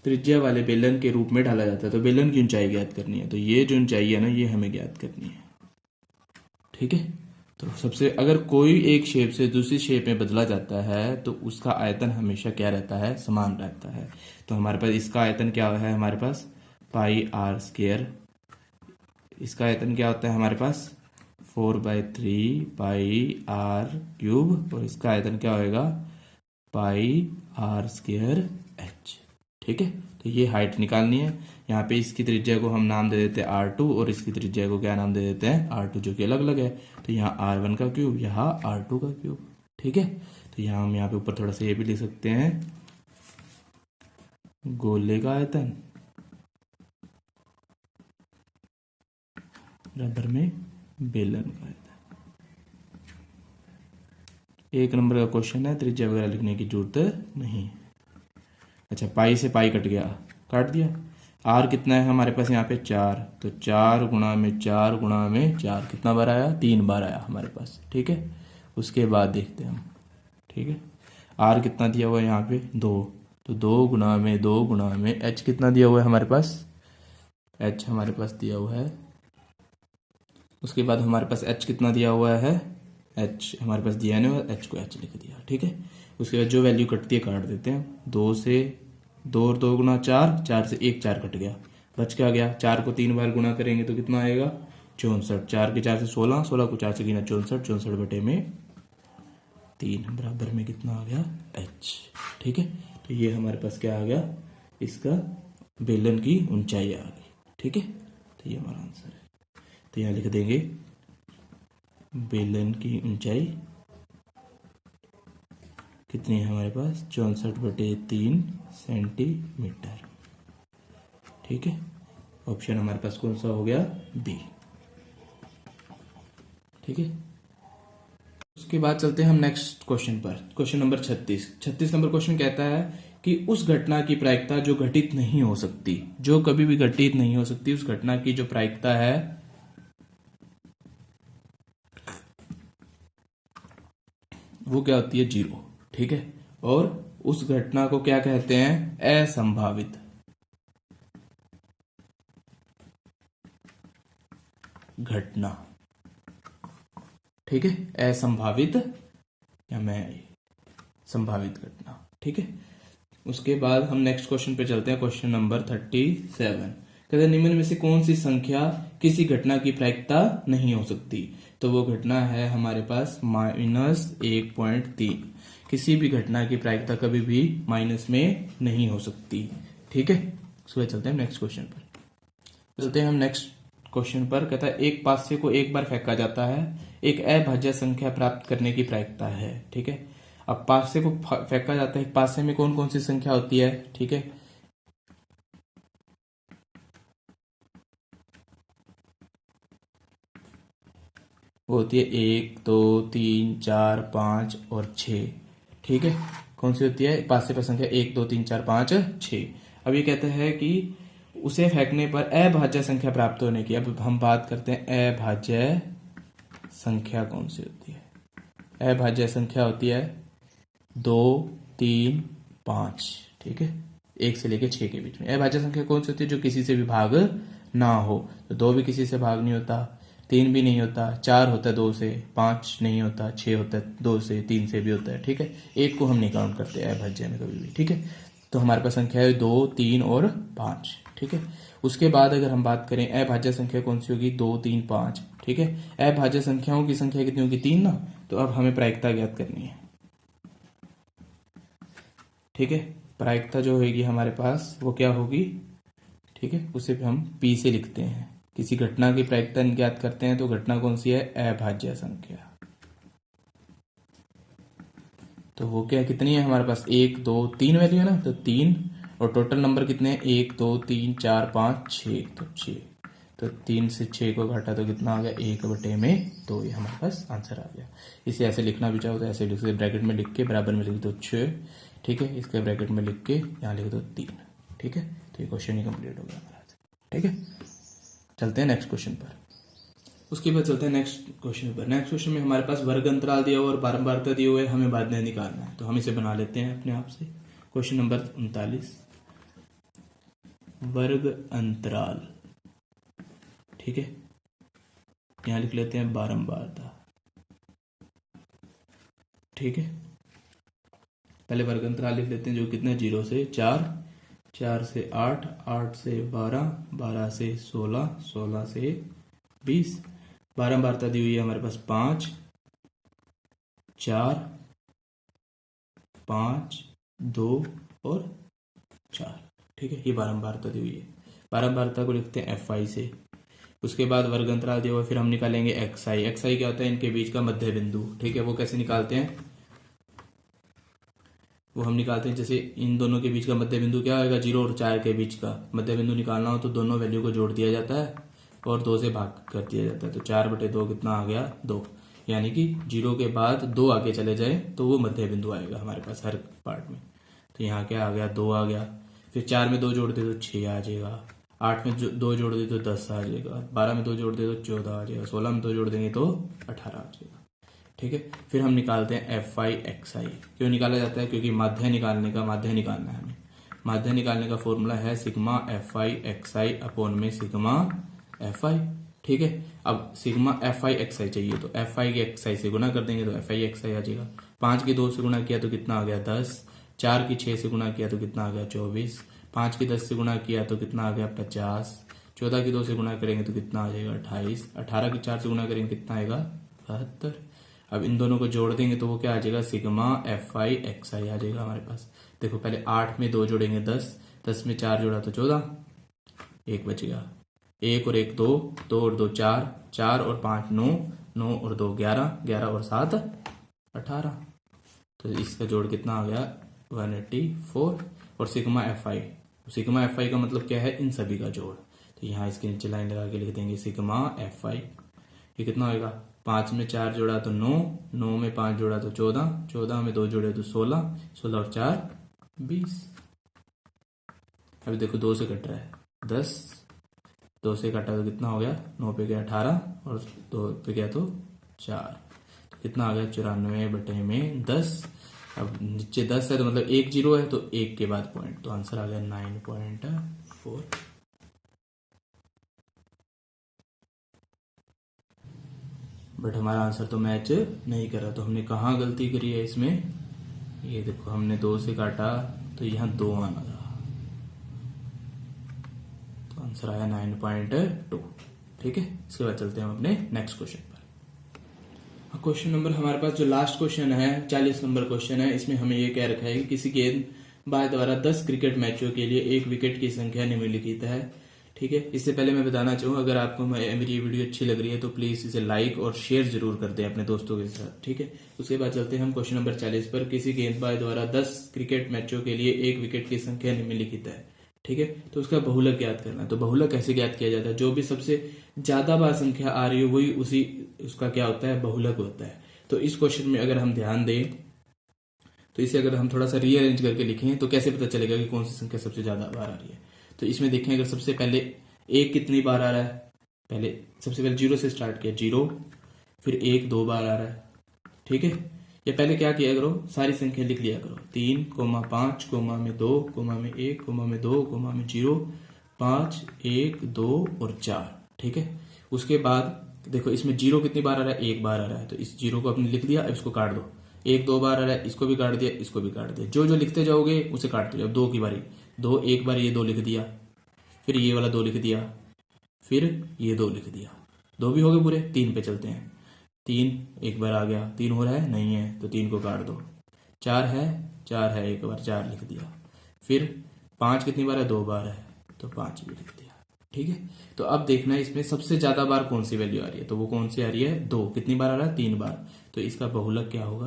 त्रिज्या वाले बेलन के रूप में ढाला जाता है। तो बेलन की ऊंचाई ज्ञात करनी है, तो ये जो ऊंचाई है ना, ये हमें ज्ञात करनी है। ठीक है, तो सबसे अगर कोई एक शेप से दूसरी शेप में बदला जाता है तो उसका आयतन हमेशा क्या रहता है, समान रहता है। तो हमारे पास इसका आयतन क्या है, हमारे पास पाई आर स्क्वायर। इसका आयतन क्या होता है हमारे पास 4/3 पाई आर क्यूब, और इसका आयतन क्या होएगा पाई आर स्क्वायर एच। ठीक है, तो ये हाइट निकालनी है। यहाँ पे इसकी त्रिज्या को हम नाम दे देते हैं R2 और इसकी त्रिज्या को क्या नाम दे देते हैं R2, जो कि अलग अलग है। तो यहाँ R1 का क्यूब, यहाँ R2 का क्यूब। ठीक है, तो यहाँ हम यहाँ पे ऊपर थोड़ा सा ये भी लिख सकते हैं, गोले का आयतन बराबर में बेलन का आयतन। 1 नंबर का क्वेश्चन है, त्रिज्या वगैरह लिखने की जरूरत नहीं। अच्छा, पाई से पाई कट गया, काट दिया। आर कितना है हमारे पास यहाँ पे 4, तो 4 गुणा में 4 गुणा में 4 कितना बार आया, 3 बार आया हमारे पास। ठीक है, उसके बाद देखते हैं हम। ठीक है, आर कितना दिया हुआ है यहाँ पे 2, तो 2 गुणा में 2 गुणा में एच कितना दिया हुआ है हमारे पास, एच हमारे पास दिया हुआ है। उसके बाद हमारे पास एच कितना दिया हुआ है, एच हमारे पास दिया नहीं, एच को एच लिख दिया। ठीक है, उसके बाद जो वैल्यू कटती है काट देते हैं। 2 से 2 और 2 गुना 4, 4 से 1 4 कट गया, बच क्या गया, 4 को 3 बार गुणा करेंगे तो कितना आएगा 64। 4 के 4 से 16, 16 को 4 से गिना 64, 64 बटे में 3 बराबर में कितना आ गया एच। ठीक है, तो ये हमारे पास क्या आ गया, इसका बेलन की ऊंचाई आ गई। ठीक है, तो ये हमारा आंसर है। तो यहाँ लिख देंगे बेलन की ऊंचाई कितनी है हमारे पास 64/3 सेंटीमीटर। ठीक है, ऑप्शन हमारे पास कौन सा हो गया, बी। ठीक है, उसके बाद चलते हैं हम नेक्स्ट क्वेश्चन पर। क्वेश्चन नंबर 36 नंबर क्वेश्चन कहता है कि उस घटना की प्रायिकता जो घटित नहीं हो सकती, जो कभी भी घटित नहीं हो सकती, उस घटना की जो प्रायिकता है वो क्या होती है 0। ठीक है, और उस घटना को क्या कहते हैं, असंभावित घटना। ठीक है, असंभावित या मैं संभावित घटना। ठीक है, उसके बाद हम नेक्स्ट क्वेश्चन पे चलते हैं। क्वेश्चन नंबर 37 कहते हैं निम्न में से कौन सी संख्या किसी घटना की प्रायिकता नहीं हो सकती। तो वो घटना है हमारे पास -1.3। किसी भी घटना की प्रायिकता कभी भी माइनस में नहीं हो सकती। ठीक है, उसके बाद चलते हैं नेक्स्ट क्वेश्चन पर। चलते हैं हम नेक्स्ट क्वेश्चन पर। कहता है एक पासे को एक बार फेंका जाता है, एक अभाज्य संख्या प्राप्त करने की प्रायिकता है। ठीक है, अब पासे को फेंका जाता है, पासे में कौन कौन सी संख्या होती है। ठीक है, वो होती है 1 2 3 4 5 और 6। ठीक है, कौन सी होती है पास से पास संख्या 1 2 3 4 5 6। अब ये कहता है कि उसे फेंकने पर अभाज्य संख्या प्राप्त होने की। अब हम बात करते हैं अभाज्य संख्या कौन सी होती है। अभाज्य संख्या होती है 2 3 5। ठीक है, 1 से लेकर 6 के बीच में। अभाज्य संख्या कौन सी होती है, जो किसी से भी भाग ना हो। तो 2 भी किसी से भाग नहीं होता, 3 भी नहीं होता, 4 होता है 2 से, 5 नहीं होता, 6 होता है 2 से, 3 से भी होता है। ठीक है, 1 को हम नहीं काउंट करते अभाज्य में कभी भी। ठीक है, तो हमारे पास संख्या है 2 3 और 5। ठीक है, उसके बाद अगर हम बात करें अभाज्य संख्या कौन सी होगी, 2 3 5। ठीक है, अभाज्य संख्याओं की संख्या कितनी होगी, 3 ना। तो अब हमें प्रायिकता ज्ञात करनी है। ठीक है, प्रायिकता जो होगी हमारे पास वो क्या होगी। ठीक है, उसे हम पी से लिखते हैं। किसी घटना की प्रायिकता ज्ञात करते हैं तो घटना कौन सी है, अभाज्य संख्या। तो वो क्या कितनी है हमारे पास, 1 2 3 वैल्यू है ना, तो 3। और टोटल नंबर कितने हैं, 1 2 3 4 5 6, तो 6। तो 3 से 6 को घटा तो कितना आ गया, 1/2। ये हमारे पास आंसर आ गया। इसे ऐसे लिखना भी चाहो तो ऐसे लिख सकते, ब्रैकेट में लिख के बराबर में लिख दो 6। ठीक है, इसके ब्रैकेट में लिख के यहाँ लिख दो 3। ठीक है, तो ये क्वेश्चन ही कंप्लीट हो गया हमारा। ठीक है, चलते हैं नेक्स्ट क्वेश्चन पर। उसके बाद चलते हैं नेक्स्ट क्वेश्चन पर। नेक्स्ट क्वेश्चन में हमारे पास वर्ग अंतराल दिया हुआ और बारंबारता दिए हुए, हमें बाध्यता निकालना है। तो हम इसे बना लेते हैं अपने आप से। क्वेश्चन नंबर 39, वर्ग अंतराल। ठीक है, यहां लिख लेते हैं बारंबारता। ठीक है, पहले वर्ग अंतराल लिख लेते हैं जो कितने, 0 से 4, 4 से 8, 8 से 12, 12 से 16, 16 से 20। बारंबारता दी हुई है हमारे पास 5 4 5 2 और 4। ठीक है, ये बारंबारता दी हुई है। बारंबारता को लिखते हैं FI से। उसके बाद वर्ग अंतराल दिया हुआ, फिर हम निकालेंगे XI। XI क्या होता है, इनके बीच का मध्य बिंदु। ठीक है, वो कैसे निकालते हैं, वो हम निकालते हैं जैसे इन दोनों के बीच का मध्य बिंदु क्या होगा, 0 और 4 के बीच का मध्य बिंदु निकालना हो तो दोनों वैल्यू को जोड़ दिया जाता है और 2 से भाग कर दिया जाता है। तो 4/2 कितना आ गया, 2। यानी कि 0 के बाद 2 आगे चले जाए तो वो मध्य बिंदु आएगा हमारे पास हर पार्ट में। तो यहाँ क्या आ गया, 2 आ गया। फिर 4 में 2 जोड़ दे तो 6 आ जाएगा, 8 में 2 जोड़ दे तो 10 आ जाएगा, 12 में 2 जोड़ दे तो 14 आ जाएगा, 16 में 2 जोड़ देंगे तो 18 आ जाएगा। ठीक है, फिर हम निकालते हैं FI XI। क्यों निकाला जाता है, क्योंकि माध्य निकालना है हमें। माध्य निकालने का फॉर्मूला है सिग्मा FI XI अपॉन में सिग्मा FI। ठीक है, अब सिग्मा FI XI चाहिए तो FI के XI से गुना कर देंगे तो FI XI आ जाएगा। 5 की 2 से गुना किया तो कितना आ गया, 10। 4 की 6 से गुना किया तो कितना आ गया, 24। 5 की 10 से गुणा किया तो कितना आ गया, 50। 14 की 2 से गुणा करेंगे तो कितना आ जाएगा, 28। 18 की 4 से गुणा करेंगे कितना आएगा, 72। अब इन दोनों को जोड़ देंगे तो वो क्या आ जाएगा, सिग्मा FI XI आ जाएगा हमारे पास। देखो पहले 8 में 2 जोड़ेंगे 10, 10 में 4 जोड़ा तो 14, 1 बचेगा। 1 और 1 2, 2 और 2 4, 4 और 5 9, 9 और 2 11, 11 और 7 18। तो इसका जोड़ कितना आ गया, 184। और सिग्मा FI का मतलब क्या है, इन सभी का जोड़। तो यहाँ इसके नीचे लाइन लगा के लिख देंगे सिग्मा FI। ये कितना होगा, 5 में 4 जोड़ा तो 9, 9 में 5 जोड़ा तो 14, 14 में 2 जोड़े तो 16, 16 और 4 20। अभी देखो 2 से कट रहा है 10, 2 से काटा तो कितना हो गया, 9 पे गया 18 और 2 पे गया तो 4। तो कितना आ गया, 94/10। अब नीचे 10 है तो मतलब 1 0 है तो 1 के बाद पॉइंट, तो आंसर आ गया 9.4। बट हमारा आंसर तो मैच नहीं कर रहा, तो हमने कहाँ गलती करी है इसमें। ये देखो हमने 2 से काटा तो यहाँ 2 आना था, तो आंसर आया 9.2। ठीक है, इसके बाद चलते हैं हम अपने नेक्स्ट क्वेश्चन पर। क्वेश्चन नंबर हमारे पास जो लास्ट क्वेश्चन है 40 नंबर क्वेश्चन है, इसमें हमें ये कह रखा है कि किसी गेंदबाज द्वारा 10 क्रिकेट मैचों के लिए 1 विकेट की संख्या निम्नलिखित है। ठीक है, इससे पहले मैं बताना चाहूँ, अगर आपको मेरी ये वीडियो अच्छी लग रही है तो प्लीज इसे लाइक और शेयर जरूर कर दें अपने दोस्तों के साथ। ठीक है, उसके बाद चलते हैं हम क्वेश्चन नंबर 40 पर। किसी गेंदबाज द्वारा 10 क्रिकेट मैचों के लिए 1 विकेट की संख्या निम्नलिखित है। ठीक है, तो उसका बहुलक ज्ञात करना है। तो बहुलक कैसे ज्ञात किया जाता है, जो भी सबसे ज्यादा बार संख्या आ रही हो वही उसी उसका क्या होता है, बहुलक होता है। तो इस क्वेश्चन में अगर हम ध्यान दें तो इसे अगर हम थोड़ा सा रीअरेंज करके लिखें तो कैसे पता चलेगा कि कौन सी संख्या सबसे ज्यादा बार आ रही है। तो इसमें देखें, अगर सबसे पहले एक कितनी बार आ रहा है, पहले सबसे पहले 0 से स्टार्ट किया, 0, फिर 1 2 बार आ रहा है, ठीक है। या पहले क्या किया करो, सारी संख्या लिख लिया करो, 3, 5, 2, 1, 2, 0, 5, 1, 2 और 4, ठीक है। उसके बाद देखो इसमें 0 कितनी बार आ रहा है, 1 बार आ रहा है, तो इस 0 को आपने लिख दिया। अब इसको काट दो, 1 2 बार आ रहा है, इसको भी काट दिया, इसको भी काट दिया। जो जो लिखते जाओगे उसे काटते जाओ। 2 की बारी, 2 एक बार ये 2 लिख दिया, फिर ये वाला 2 लिख दिया, फिर ये 2 लिख दिया, 2 भी हो गए पूरे। 3 पे चलते हैं, 3 एक बार आ गया, 3 हो रहा है, नहीं है तो 3 को काट दो। 4 है, 4 है, एक बार 4 लिख दिया। फिर 5 कितनी बार है, 2 बार है, तो 5 भी लिख दिया, ठीक है। तो अब देखना है इसमें सबसे ज्यादा बार कौन सी वैल्यू आ रही है, तो वो कौन सी आ रही है, 2। कितनी बार आ रहा है, 3 बार, तो इसका बहुलक क्या होगा।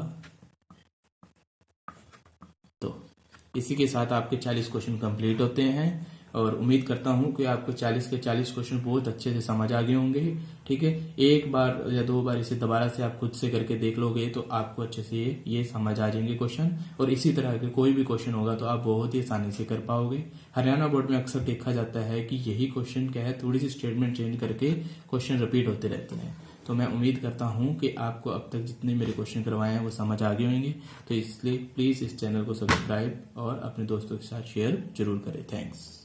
तो इसी के साथ आपके 40 क्वेश्चन कंप्लीट होते हैं और उम्मीद करता हूं कि आपको 40 के 40 क्वेश्चन बहुत अच्छे से समझ आ गए होंगे, ठीक है। एक बार या 2 बार इसे दोबारा से आप खुद से करके देख लोगे तो आपको अच्छे से ये समझ आ जाएंगे क्वेश्चन, और इसी तरह के कोई भी क्वेश्चन होगा तो आप बहुत ही आसानी से कर पाओगे। हरियाणा बोर्ड में अक्सर देखा जाता है कि यही क्वेश्चन क्या है, थोड़ी सी स्टेटमेंट चेंज करके क्वेश्चन रिपीट होते रहते हैं। तो मैं उम्मीद करता हूं कि आपको अब तक जितने मेरे क्वेश्चन करवाए हैं वो समझ आ गए होंगे। तो इसलिए प्लीज़ इस चैनल को सब्सक्राइब और अपने दोस्तों के साथ शेयर जरूर करें। थैंक्स।